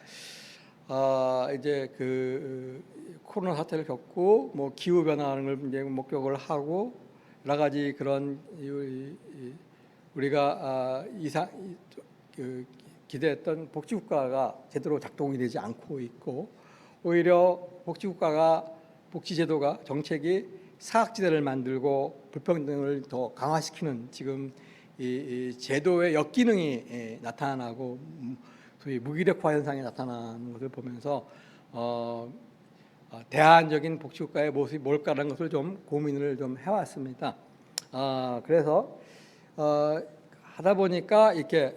이제 그 코로나 사태를 겪고 뭐 기후 변화를 이제 목격을 하고 여러 가지 그런 우리가 기대했던 복지국가가 제대로 작동이 되지 않고 있고, 오히려 복지제도가 정책이 사각지대를 만들고 불평등을 더 강화시키는 지금 이 제도의 역기능이 나타나고 소위 무기력화 현상이 나타나는 것을 보면서 대안적인 복지국가의 모습이 뭘까라는 것을 좀 고민을 좀 해왔습니다. 그래서 하다 보니까 이렇게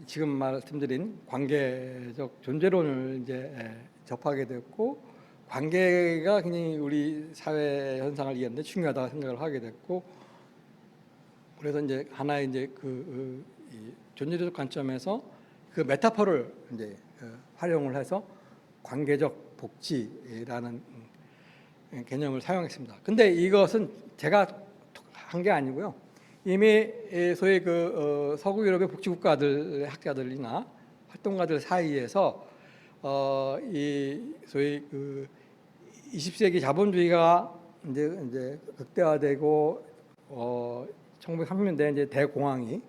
지금 말씀드린 관계적 존재론을 이제 접하게 됐고, 관계가 굉장히 우리 사회 현상을 이해하는 데 중요하다고 생각을 하게 됐고, 그래서 이제 하나의 이제 이 존재적 관점에서 그 메타포를 이제 활용을 해서 관계적 복지라는 개념을 사용했습니다. 근데 이것은 제가 한 게 아니고요. 이미 소위 서구 유럽의 복지국가들의 학자들이나 활동가들 사이에서 이 소위 20세기 자본주의가 이제 극대화되고 1930년대 이제 대공황이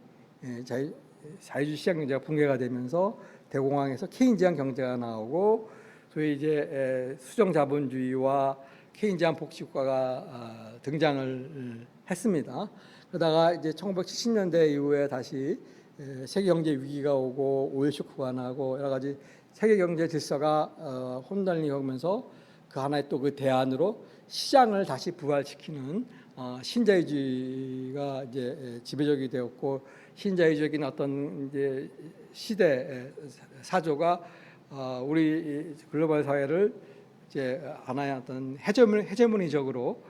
자유주의 시장 경제가 붕괴가 되면서 대공황에서 케인지안 경제가 나오고 소위 이제 수정 자본주의와 케인지안 복지국가가 등장을 했습니다. 그러다가 이제 1970년대 이후에 다시 세계 경제 위기가 오고 오일 쇼크가 나고 여러 가지 세계 경제 질서가 혼돈이 오면서 그 하나의 또 그 대안으로 시장을 다시 부활시키는 신자유주의가 이제 지배적이 되었고 신자유적인 어떤 이제 시대 사조가 우리 글로벌 사회를 이제 하나의 어떤 헤제모니적으로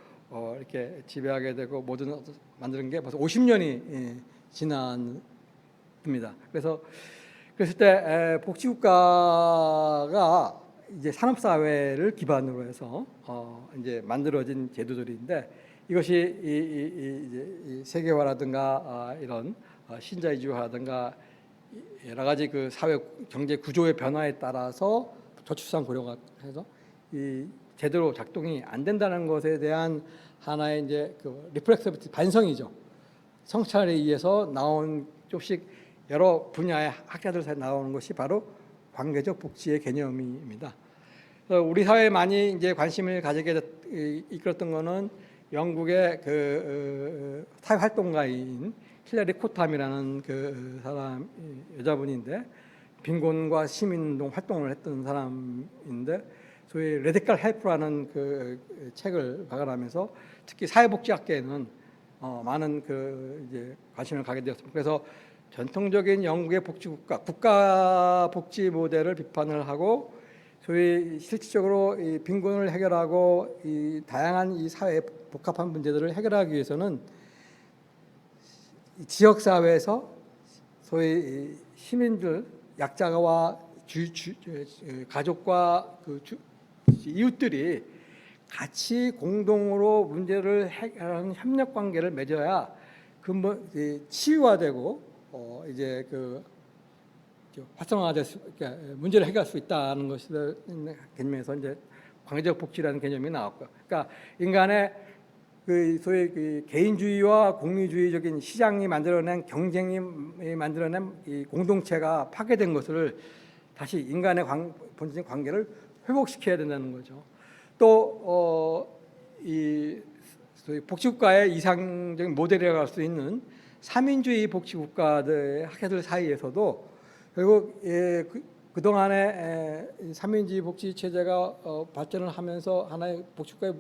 이렇게 지배하게 되고 모든 만드는 게 벌써 50년이 지납니다. 그래서 그랬을 때 복지국가가 이제 산업사회를 기반으로 해서 이제 만들어진 제도들인데 이것이 이제 세계화라든가 이런 신자유주의화라든가 여러 가지 그 사회 경제 구조의 변화에 따라서 저출산 고령화 해서 이 제대로 작동이 안 된다는 것에 대한 하나의 이제 그 리플렉티브 반성이죠. 성찰에 의해서 나온 조금씩 여러 분야의 학자들 사이에 나오는 것이 바로 관계적 복지의 개념입니다. 우리 사회에 많이 이제 관심을 가지게 이끌었던 것은 영국의 그 사회 활동가인 힐러리 코탐이라는 그 사람 여자분인데 빈곤과 시민운동 활동을 했던 사람인데 소위 레디컬 헬프라는 그 책을 발간하면서 특히 사회복지학계에는 많은 그 이제 관심을 가게 되었습니다. 그래서 전통적인 영국의 국가 복지 모델을 비판을 하고 소위 실질적으로 이 빈곤을 해결하고 이 다양한 이 사회의 복합한 문제들을 해결하기 위해서는 지역 사회에서 소위 시민들, 약자와 가족과 그 이웃들이 같이 공동으로 문제를 해결하는 협력 관계를 맺어야 근본 치유화되고 이제 그 활성화될 수, 문제를 해결할 수 있다는 것을 개념에서 이제 관계적 복지라는 개념이 나왔고요. 그러니까 인간의 그 소위 그 개인주의와 공유주의적인 시장이 만들어낸 경쟁이 만들어낸 이 공동체가 파괴된 것을 다시 인간의 본질적인 관계를 회복시켜야 된다는 거죠. 또 이 소위 복지국가의 이상적인 모델이라고 할 수 있는 삼인주의 복지국가들 학자들 사이에서도 결국 그동안에 삼인주의 복지 체제가 발전을 하면서 하나의 복지국가의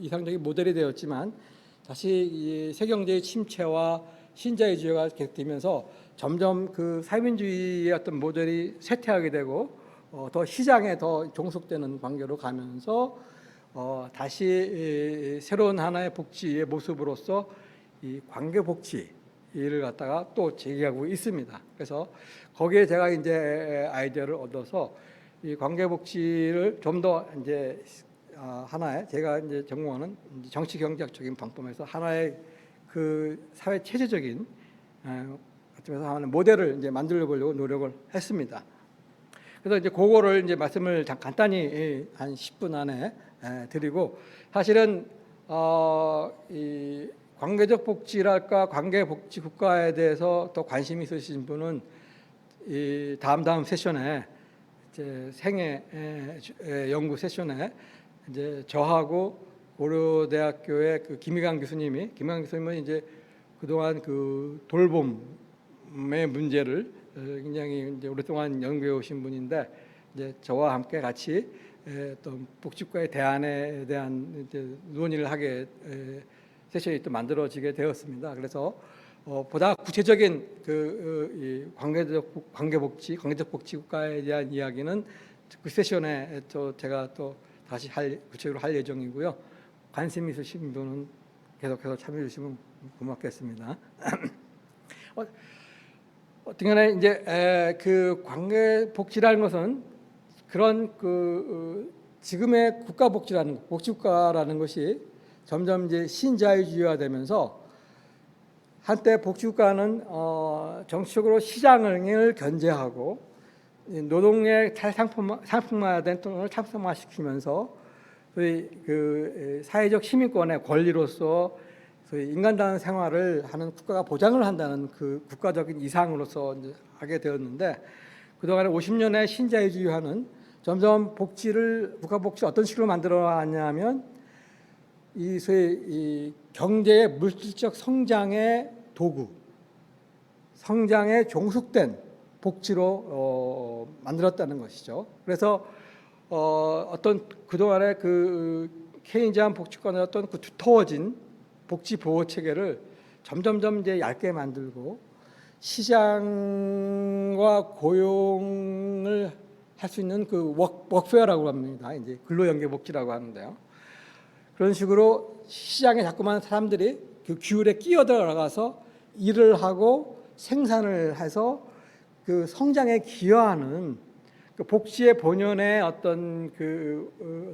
이상적인 모델이 되었지만 다시 세계 경제의 침체와 신자유주의가 계속되면서 점점 그 삼인주의의 어떤 모델이 쇠퇴하게 되고 더 시장에 더 종속되는 관계로 가면서 다시 새로운 하나의 복지의 모습으로서 이 관계 복지를 갖다가 또 제기하고 있습니다. 그래서 거기에 제가 이제 아이디어를 얻어서 이 관계 복지를 좀 더 이제 하나의 제가 이제 전공하는 정치 경제학적인 방법에서 하나의 그 사회 체제적인 어쩌면서 하는 모델을 이제 만들어 보려고 노력을 했습니다. 그래서 이제 그거를 이제 말씀을 간단히 한 10분 안에 드리고 사실은 이 관계적 복지랄까 관계 복지 국가에 대해서 더 관심이 있으신 분은 이 다음 세션에 이제 생애 연구 세션에 이제 저하고 고려대학교의 그 김희강 교수님은 이제 그동안 그 돌봄의 문제를 굉장히 이제 오랫동안 연구해 오신 분인데 이제 저와 함께 같이 또 복지국가의 대안에 대한 이제 논의를 하게 세션이 또 만들어지게 되었습니다. 그래서 보다 구체적인 그 관계적 복지국가에 대한 이야기는 그 세션에 또 제가 또 다시 구체적으로 할 예정이고요. 관심 있으신 분은 계속해서 참여해 주시면 고맙겠습니다. 어떻게나 이제 그 관계 복지라는 것은 그런 지금의 국가 복지라는 복지국가라는 것이 점점 이제 신자유주의화되면서 한때 복지국가는 정치적으로 시장을 견제하고 노동의 상품화된 또는 상품화시키면서 소위 그 사회적 시민권의 권리로서 소위 인간다운 생활을 하는 국가가 보장을 한다는 그 국가적인 이상으로서 이제 하게 되었는데 그동안에 50년의 신자유주의화는 점점 국가 복지를 어떤 식으로 만들어 왔냐면 이 소위 이 경제의 물질적 성장의 도구, 성장에 종속된 복지로 만들었다는 것이죠. 그래서 어떤 그동안의 그 케인지안 복지권의 어떤 그 두터워진 복지 보호 체계를 점점점 이제 얇게 만들고 시장과 고용을 할 수 있는 그 워크페어라고 합니다. 이제 근로연계 복지라고 하는데요. 그런 식으로 시장에 자꾸만 사람들이 그 기울에 끼어들어가서 일을 하고 생산을 해서 그 성장에 기여하는 그 복지의 본연의 어떤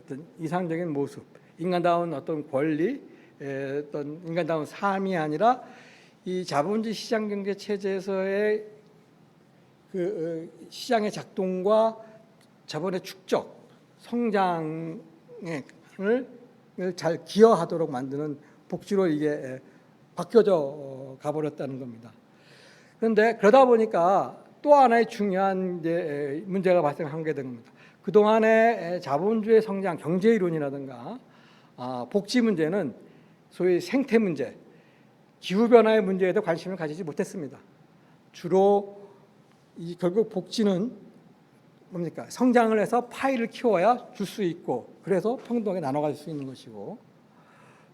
어떤 이상적인 모습, 인간다운 어떤 권리, 어떤 인간다운 삶이 아니라 이 자본주의 시장 경제 체제에서의 그 시장의 작동과 자본의 축적, 성장을 잘 기여하도록 만드는 복지로 이게 바뀌어져 가버렸다는 겁니다. 그런데 그러다 보니까 또 하나의 중요한 이제 문제가 발생한 게 된 겁니다. 그동안의 자본주의 성장, 경제 이론이라든가 복지 문제는 소위 생태 문제, 기후 변화의 문제에도 관심을 가지지 못했습니다. 주로 결국 복지는 뭡니까? 성장을 해서 파이를 키워야 줄 수 있고 그래서 평등하게 나눠갈 수 있는 것이고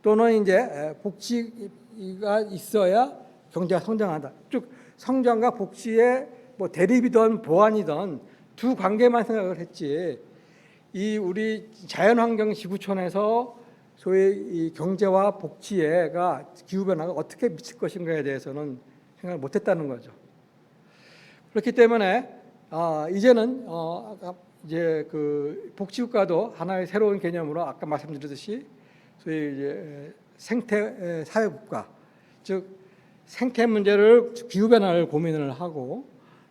또는 이제 복지가 있어야 경제가 성장한다. 즉 성장과 복지의 뭐 대립이든 보완이든 두 관계만 생각을 했지 이 우리 자연환경 지구촌에서 소위 이 경제와 복지가 기후 변화가 어떻게 미칠 것인가에 대해서는 생각을 못했다는 거죠. 그렇기 때문에 이제는 아까 이제 그 복지국가도 하나의 새로운 개념으로 아까 말씀드렸듯이 소위 이제 생태 사회국가, 즉 생태 문제를 기후 변화를 고민을 하고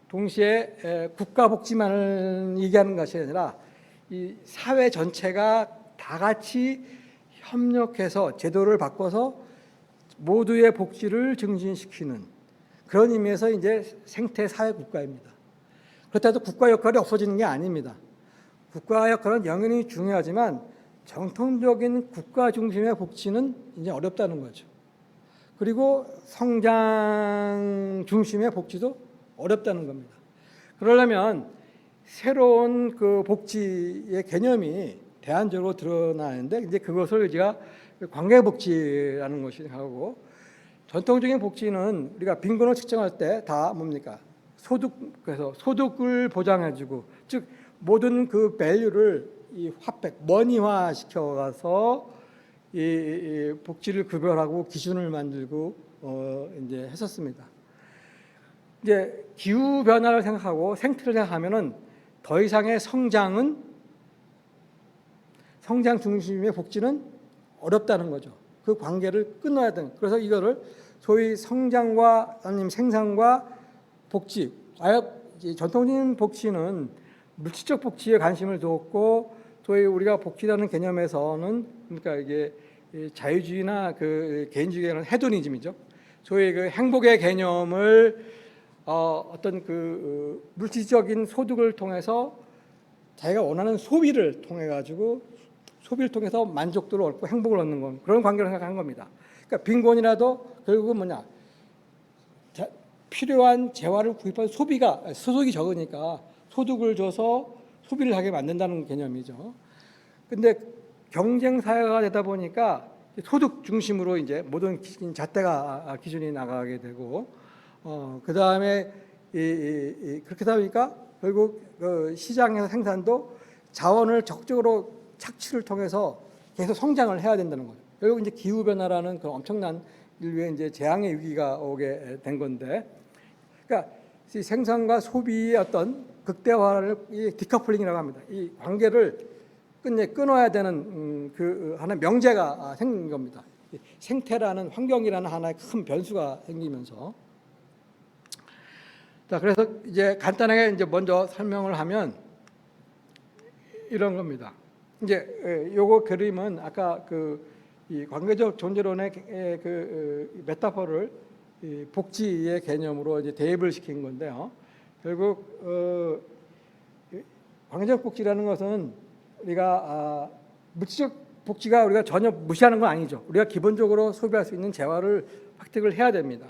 동시에 국가 복지만을 얘기하는 것이 아니라 이 사회 전체가 다 같이 협력해서 제도를 바꿔서 모두의 복지를 증진시키는 그런 의미에서 이제 생태 사회 국가입니다. 그렇다고 국가 역할이 없어지는 게 아닙니다. 국가 역할은 영원히 중요하지만 정통적인 국가 중심의 복지는 이제 어렵다는 거죠. 그리고 성장 중심의 복지도 어렵다는 겁니다. 그러려면 새로운 그 복지의 개념이 대안적으로 드러나는데 이제 그것을 제가 관계복지라는 것이 하고 전통적인 복지는 우리가 빈곤을 측정할 때 다 뭡니까? 그래서 소득을 보장해주고 즉 모든 그 밸류를 이 화백 머니화 시켜가서 이 복지를 구별하고 기준을 만들고 이제 했었습니다. 이제 기후 변화를 생각하고 생태를 생각하면은 더 이상의 성장 중심의 복지는 어렵다는 거죠. 그 관계를 끊어야 되는. 그래서 이거를 소위 성장과 아니면 생산과 복지, 전통적인 복지는 물질적 복지에 관심을 두었고, 소위 우리가 복지라는 개념에서는 그러니까 이게 자유주의나 그 개인주의는 헤도니즘이죠. 소위 그 행복의 개념을 어떤 그 물질적인 소득을 통해서 자기가 원하는 소비를 통해 가지고 소비를 통해서 만족도를 얻고 행복을 얻는 건 그런 관계를 생각하는 겁니다. 그러니까 빈곤이라도 결국은 뭐냐? 필요한 재화를 구입할 소득이 적으니까 소득을 줘서 소비를 하게 만든다는 개념이죠. 근데 경쟁 사회가 되다 보니까 소득 중심으로 이제 모든 잣대가 기준이 나가게 되고, 그 다음에 그렇게 하다 보니까 결국 그 시장에서 생산도 자원을 적극적으로 착취를 통해서 계속 성장을 해야 된다는 거죠. 결국 이제 기후 변화라는 그 엄청난 인류의 이제 재앙의 위기가 오게 된 건데, 그러니까 이 생산과 소비의 어떤 극대화를 이 디커플링이라고 합니다. 이 관계를 끊어야 되는 그 하나의 명제가 생긴 겁니다. 생태라는 환경이라는 하나의 큰 변수가 생기면서, 자 그래서 이제 간단하게 이제 먼저 설명을 하면 이런 겁니다. 이제 요거 그림은 아까 이 관계적 존재론의 그 메타포를 이 복지의 개념으로 이제 대입을 시킨 건데요. 결국 관계적 복지라는 것은 우리가 물질적 복지가 우리가 전혀 무시하는 건 아니죠. 우리가 기본적으로 소비할 수 있는 재화를 획득을 해야 됩니다.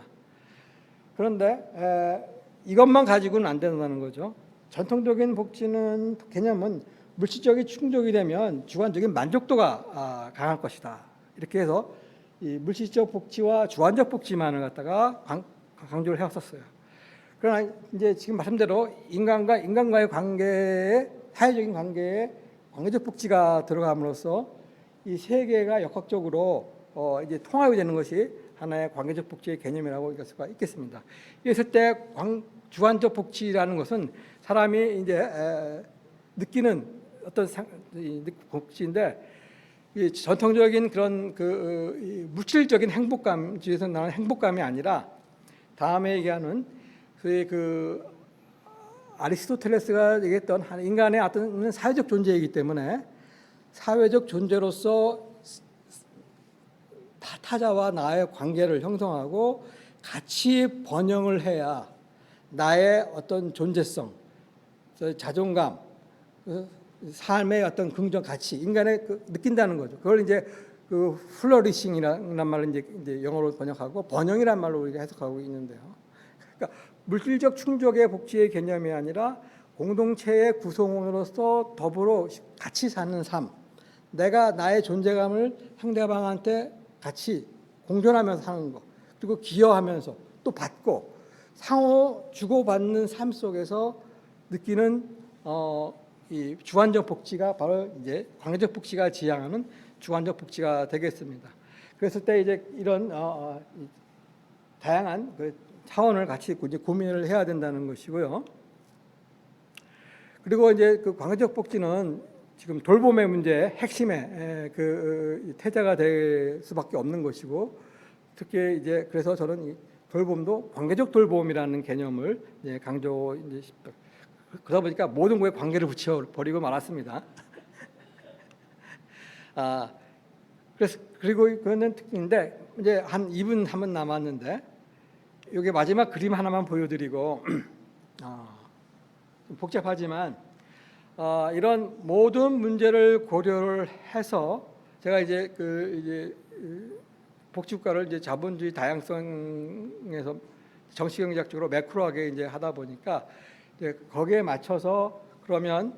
그런데 이것만 가지고는 안 된다는 거죠. 전통적인 복지는 개념은 물질적인 충족이 되면 주관적인 만족도가 강할 것이다. 이렇게 해서 이 물질적 복지와 주관적 복지만을 갖다가 강조를 해왔었어요. 그러나 이제 지금 말씀대로 인간과의 관계에 사회적인 관계에 관계적 복지가 들어감으로써 이 세 개가 역학적으로 이제 통합이 되는 것이 하나의 관계적 복지의 개념이라고 얘기할 수가 있겠습니다. 이랬을 때 주관적 복지라는 것은 사람이 이제 느끼는 어떤 복지인데, 이 전통적인 그런 이 물질적인 행복감 중에서 나는 행복감이 아니라 다음에 얘기하는 그 아리스토텔레스가 얘기했던 인간의 어떤 사회적 존재이기 때문에 사회적 존재로서 타자와 나의 관계를 형성하고 같이 번영을 해야 나의 어떤 존재성, 자존감, 삶의 어떤 긍정 가치, 인간의 느낀다는 거죠. 그걸 이제 그 플러리싱이라는 말을 이제 영어로 번역하고 번영이라는 말로 우리가 해석하고 있는데요. 그러니까 물질적 충족의 복지의 개념이 아니라 공동체의 구성원으로서 더불어 같이 사는 삶, 내가 나의 존재감을 상대방한테 같이 공존하면서 사는 것, 그리고 기여하면서 또 받고 상호 주고받는 삶 속에서 느끼는 이 주관적 복지가 바로 이제 관계적 복지가 지향하는 주관적 복지가 되겠습니다. 그랬을 때 이제 이런 다양한 그 차원을 같이 이제 고민을 해야 된다는 것이고요. 그리고 이제 그 관계적 복지는 지금 돌봄의 문제의 핵심의 그 태자가 될 수밖에 없는 것이고, 특히 이제 그래서 저는 이 돌봄도 관계적 돌봄이라는 개념을 이제 강조 이제 그러다 보니까 모든 거에 관계를 붙여 버리고 말았습니다. 그래서 그리고 그거는 특징인데 이제 한 2분 3분 남았는데 이게 마지막 그림 하나만 보여드리고 좀 복잡하지만 이런 모든 문제를 고려를 해서 제가 이제 복지국가를 이제 자본주의 다양성에서 정치경제학적으로 매크로하게 이제 하다 보니까 이제 거기에 맞춰서 그러면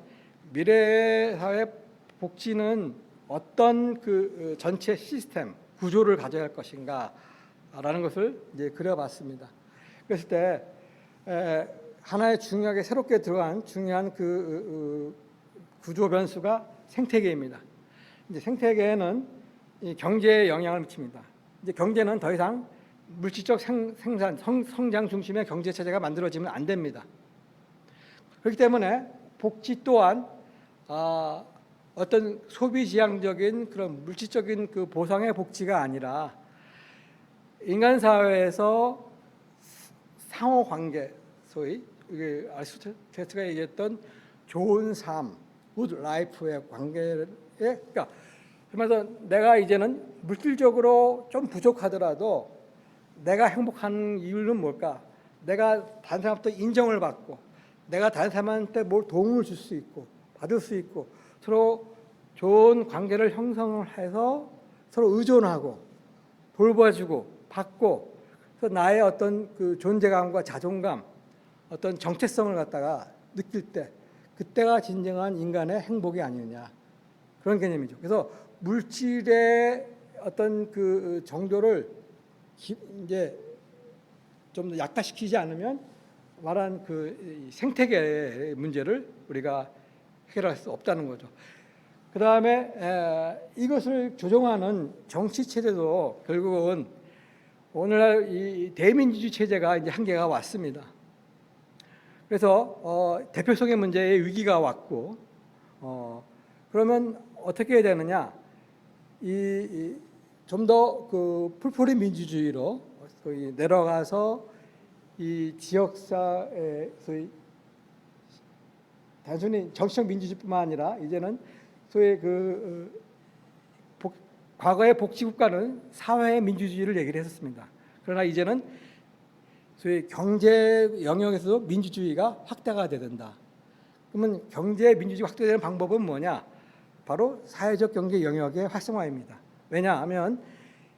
미래 사회 복지는 어떤 그 전체 시스템 구조를 가져야 할 것인가라는 것을 이제 그려봤습니다. 그랬을 때 하나의 중요하게 새롭게 들어간 중요한 그 구조 변수가 생태계입니다. 이제 생태계에는 이 경제에 영향을 미칩니다. 이제 경제는 더 이상 물질적 생산, 성장 중심의 경제 체제가 만들어지면 안 됩니다. 그렇기 때문에 복지 또한 어떤 소비 지향적인 그런 물질적인 그 보상의 복지가 아니라 인간 사회에서 상호 관계, 소위 이게 아리스토텔레스가 얘기했던 좋은 삶, good life의 관계에, 그러니까 그러면서 내가 이제는 물질적으로 좀 부족하더라도 내가 행복한 이유는 뭘까? 내가 다른 사람부터 인정을 받고, 내가 다른 사람한테 뭘 도움을 줄 수 있고, 받을 수 있고, 서로 좋은 관계를 형성을 해서 서로 의존하고 돌봐주고 받고, 그래서 나의 어떤 그 존재감과 자존감, 어떤 정체성을 갖다가 느낄 때, 그때가 진정한 인간의 행복이 아니느냐, 그런 개념이죠. 그래서 물질의 어떤 그 정도를 이제 좀 더 약화시키지 않으면 말한 그 생태계의 문제를 우리가 해결할 수 없다는 거죠. 그다음에 이것을 조정하는 정치 체제도 결국은 오늘날 이 대민주주의 체제가 이제 한계가 왔습니다. 그래서 대표성의 문제에 위기가 왔고, 그러면 어떻게 해야 되느냐? 좀 더 그 풀뿌리 민주주의로 거의 내려가서 이 지역사회 소위 단순히 정치적 민주주의뿐만 아니라 이제는 소위 과거의 복지국가는 사회 민주주의를 얘기를 했었습니다. 그러나 이제는 소위 경제 영역에서도 민주주의가 확대가 돼야 된다. 그러면 경제 민주주의가 확대되는 방법은 뭐냐? 바로 사회적 경제 영역의 활성화입니다. 왜냐하면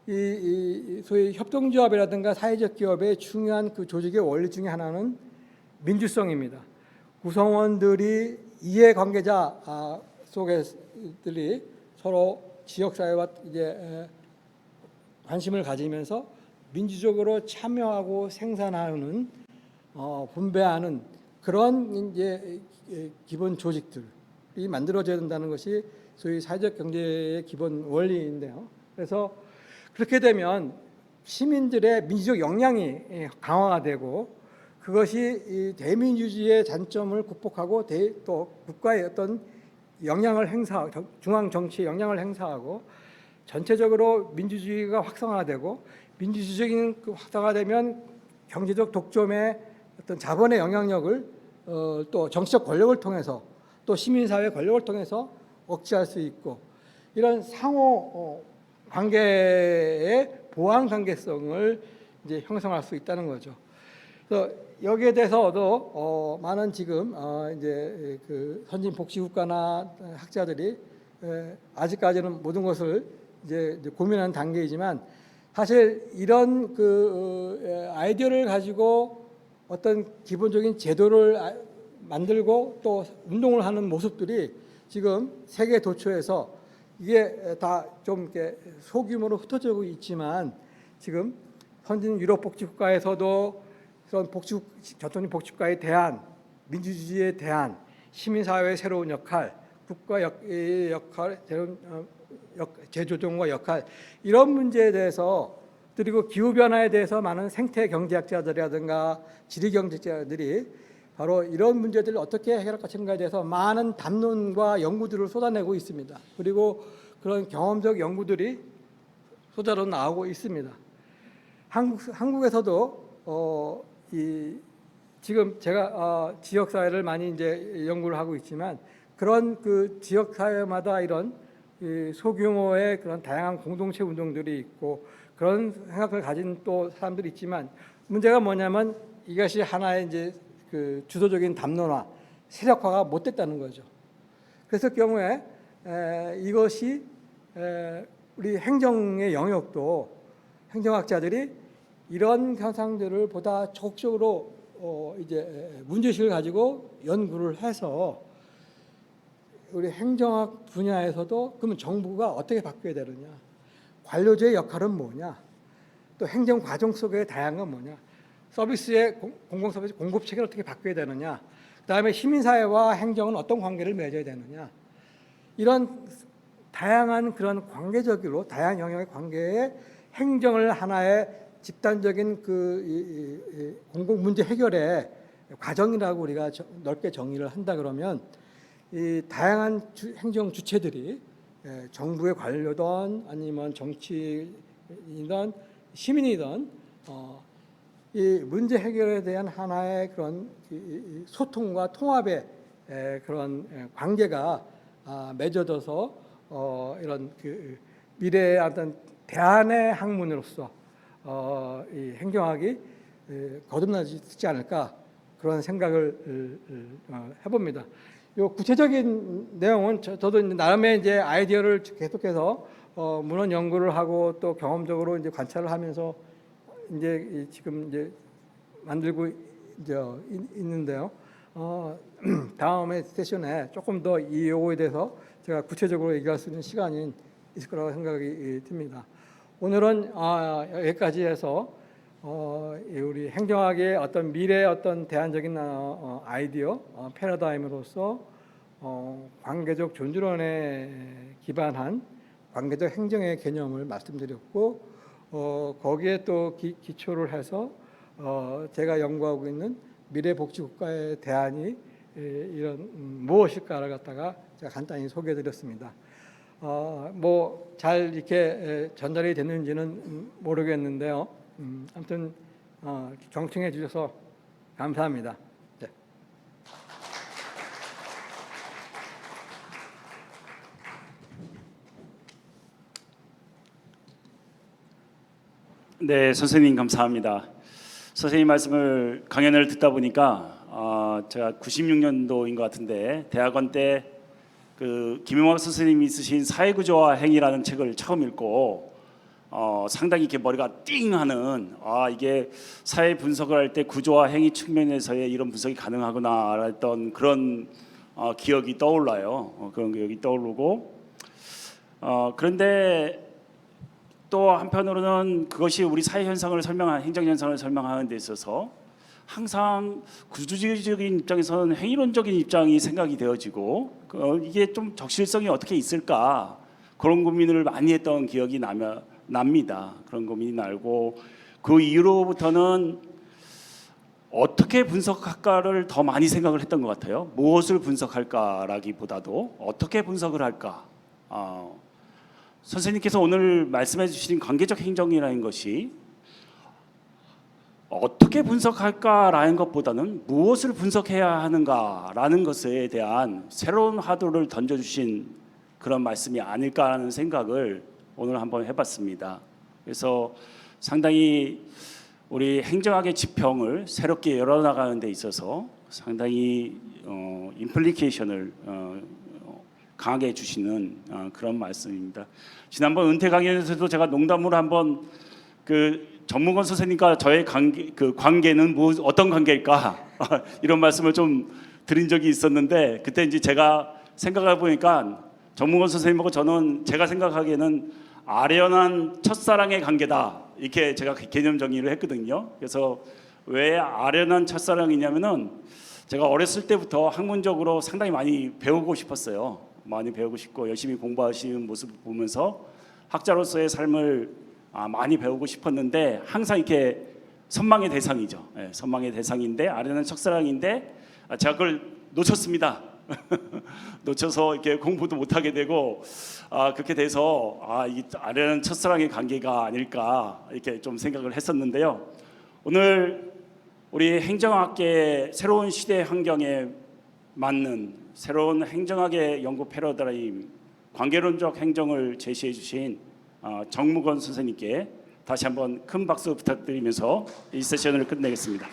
이 소위 협동조합이라든가 사회적 기업의 중요한 그 조직의 원리 중에 하나는 민주성입니다. 구성원들이 이해관계자 속에들이 서로 지역사회와 이제 관심을 가지면서 민주적으로 참여하고 생산하는 분배하는 그런 이제 기본 조직들이 만들어져야 된다는 것이 소위 사회적 경제의 기본 원리인데요. 그래서 그렇게 되면 시민들의 민주적 역량이 강화가 되고 그것이 이 대민주주의의 잔점을 극복하고 또 국가의 어떤 영향을 중앙 정치의 영향을 행사하고 전체적으로 민주주의가 활성화되고 민주주의적인 그 활성화되면 경제적 독점의 어떤 자본의 영향력을 또 정치적 권력을 통해서 또 시민사회 권력을 통해서 억제할 수 있고 이런 상호 관계의 보완 관계성을 이제 형성할 수 있다는 거죠. 그래서 여기에 대해서도 많은 지금 이제 그 선진 복지 국가나 학자들이 아직까지는 모든 것을 이제 고민하는 단계이지만 사실 이런 그 아이디어를 가지고 어떤 기본적인 제도를 만들고 또 운동을 하는 모습들이 지금 세계 도처에서 이게 다 좀 이렇게 소규모로 흩어지고 있지만 지금 선진 유럽 복지 국가에서도 그런 전통적인 복지국가에 대한 민주주의에 대한 시민사회의 새로운 역할, 국가 역할, 재조정과 역할 이런 문제에 대해서 그리고 기후 변화에 대해서 많은 생태 경제학자들이라든가 지리 경제학자들이 바로 이런 문제들을 어떻게 해결할 것인가에 대해서 많은 담론과 연구들을 쏟아내고 있습니다. 그리고 그런 경험적 연구들이 쏟아져 나오고 있습니다. 한국에서도 지금 제가 지역 사회를 많이 이제 연구를 하고 있지만 그런 그 지역 사회마다 이런 소규모의 그런 다양한 공동체 운동들이 있고 그런 생각을 가진 또 사람들이 있지만 문제가 뭐냐면 이것이 하나의 이제 그 주도적인 담론화, 세력화가 못 됐다는 거죠. 그랬을 경우에 이것이 우리 행정의 영역도 행정학자들이 이런 현상들을 보다 적극적으로 이제 문제의식을 가지고 연구를 해서 우리 행정학 분야에서도 그러면 정부가 어떻게 바뀌어야 되느냐, 관료제의 역할은 뭐냐, 또 행정 과정 속의 다양한 뭐냐, 서비스의 공공 서비스 공급 체계를 어떻게 바뀌어야 되느냐, 그다음에 시민사회와 행정은 어떤 관계를 맺어야 되느냐, 이런 다양한 그런 관계적으로 다양한 영역의 관계에 행정을 하나의 집단적인 그 공공 문제 해결의 과정이라고 우리가 넓게 정의를 한다 그러면 이 다양한 행정 주체들이 정부의 관료든 아니면 정치인이든 시민이든 이 문제 해결에 대한 하나의 그런 소통과 통합의 그런 관계가 맺어져서 이런 그 미래의 어떤 대안의 학문으로서 이 행정학이 거듭나지 않을까 그런 생각을 해봅니다. 요 구체적인 내용은 저도 이제 나름의 이제 아이디어를 계속해서 문헌 연구를 하고 또 경험적으로 이제 관찰을 하면서 이제 지금 이제 만들고 이제 있는데요. 다음에 세션에 조금 더 이 요거에 대해서 제가 구체적으로 얘기할 수 있는 시간이 있을 거라고 생각이 듭니다. 오늘은 여기까지 해서 우리 행정학의 어떤 미래의 어떤 대안적인 아이디어 패러다임으로서 관계적 존중론에 기반한 관계적 행정의 개념을 말씀드렸고 거기에 또 기초를 해서 제가 연구하고 있는 미래복지국가의 대안이 이런 무엇일까를 갖다가 제가 간단히 소개해드렸습니다. 뭐 잘 이렇게 전달이 됐는지는 모르겠는데요. 아무튼 경청해 주셔서 감사합니다. 네. 네, 선생님 감사합니다. 선생님 말씀을 강연을 듣다 보니까 제가 96년도인 것 같은데 대학원 때 그 김용학 선생님이 쓰신 사회구조와 행위라는 책을 처음 읽고 상당히 이렇게 머리가 띵하는 이게 사회 분석을 할 때 구조와 행위 측면에서의 이런 분석이 가능하구나 했던 그런 기억이 떠올라요. 그런 기억이 떠오르고 그런데 또 한편으로는 그것이 우리 사회 현상을 설명한 행정 현상을 설명하는 데 있어서 항상 구조적인 입장에서는 행위론적인 입장이 생각이 되어지고 이게 좀 적실성이 어떻게 있을까 그런 고민을 많이 했던 기억이 납니다. 그런 고민이 나고 그 이후로부터는 어떻게 분석할까를 더 많이 생각을 했던 것 같아요. 무엇을 분석할까라기보다도 어떻게 분석을 할까. 선생님께서 오늘 말씀해 주신 관계적 행정이라는 것이 어떻게 분석할까라는 것보다는 무엇을 분석해야 하는가라는 것에 대한 새로운 화두를 던져주신 그런 말씀이 아닐까라는 생각을 오늘 한번 해봤습니다. 그래서 상당히 우리 행정학의 지평을 새롭게 열어나가는 데 있어서 상당히 임플리케이션을 강하게 해주시는 그런 말씀입니다. 지난번 은퇴 강연에서도 제가 농담으로 한번 그 정무건 선생님과 저의 관계는 어떤 관계일까 이런 말씀을 좀 드린 적이 있었는데 그때 이제 제가 생각해 보니까 정무건 선생님하고 저는 제가 생각하기에는 아련한 첫사랑의 관계다 이렇게 제가 개념 정의를 했거든요. 그래서 왜 아련한 첫사랑이냐면은 제가 어렸을 때부터 학문적으로 상당히 많이 배우고 싶었어요. 많이 배우고 싶고 열심히 공부하시는 모습을 보면서 학자로서의 삶을 많이 배우고 싶었는데 항상 이렇게 선망의 대상이죠. 선망의 대상인데 아련한 첫사랑인데 제가 그걸 놓쳤습니다. 놓쳐서 이렇게 공부도 못하게 되고 그렇게 돼서 이 아련한 첫사랑의 관계가 아닐까 이렇게 좀 생각을 했었는데요. 오늘 우리 행정학계의 새로운 시대 환경에 맞는 새로운 행정학의 연구 패러다임 관계론적 행정을 제시해 주신 정무건 선생님께 다시 한번 큰 박수 부탁드리면서 이 세션을 끝내겠습니다.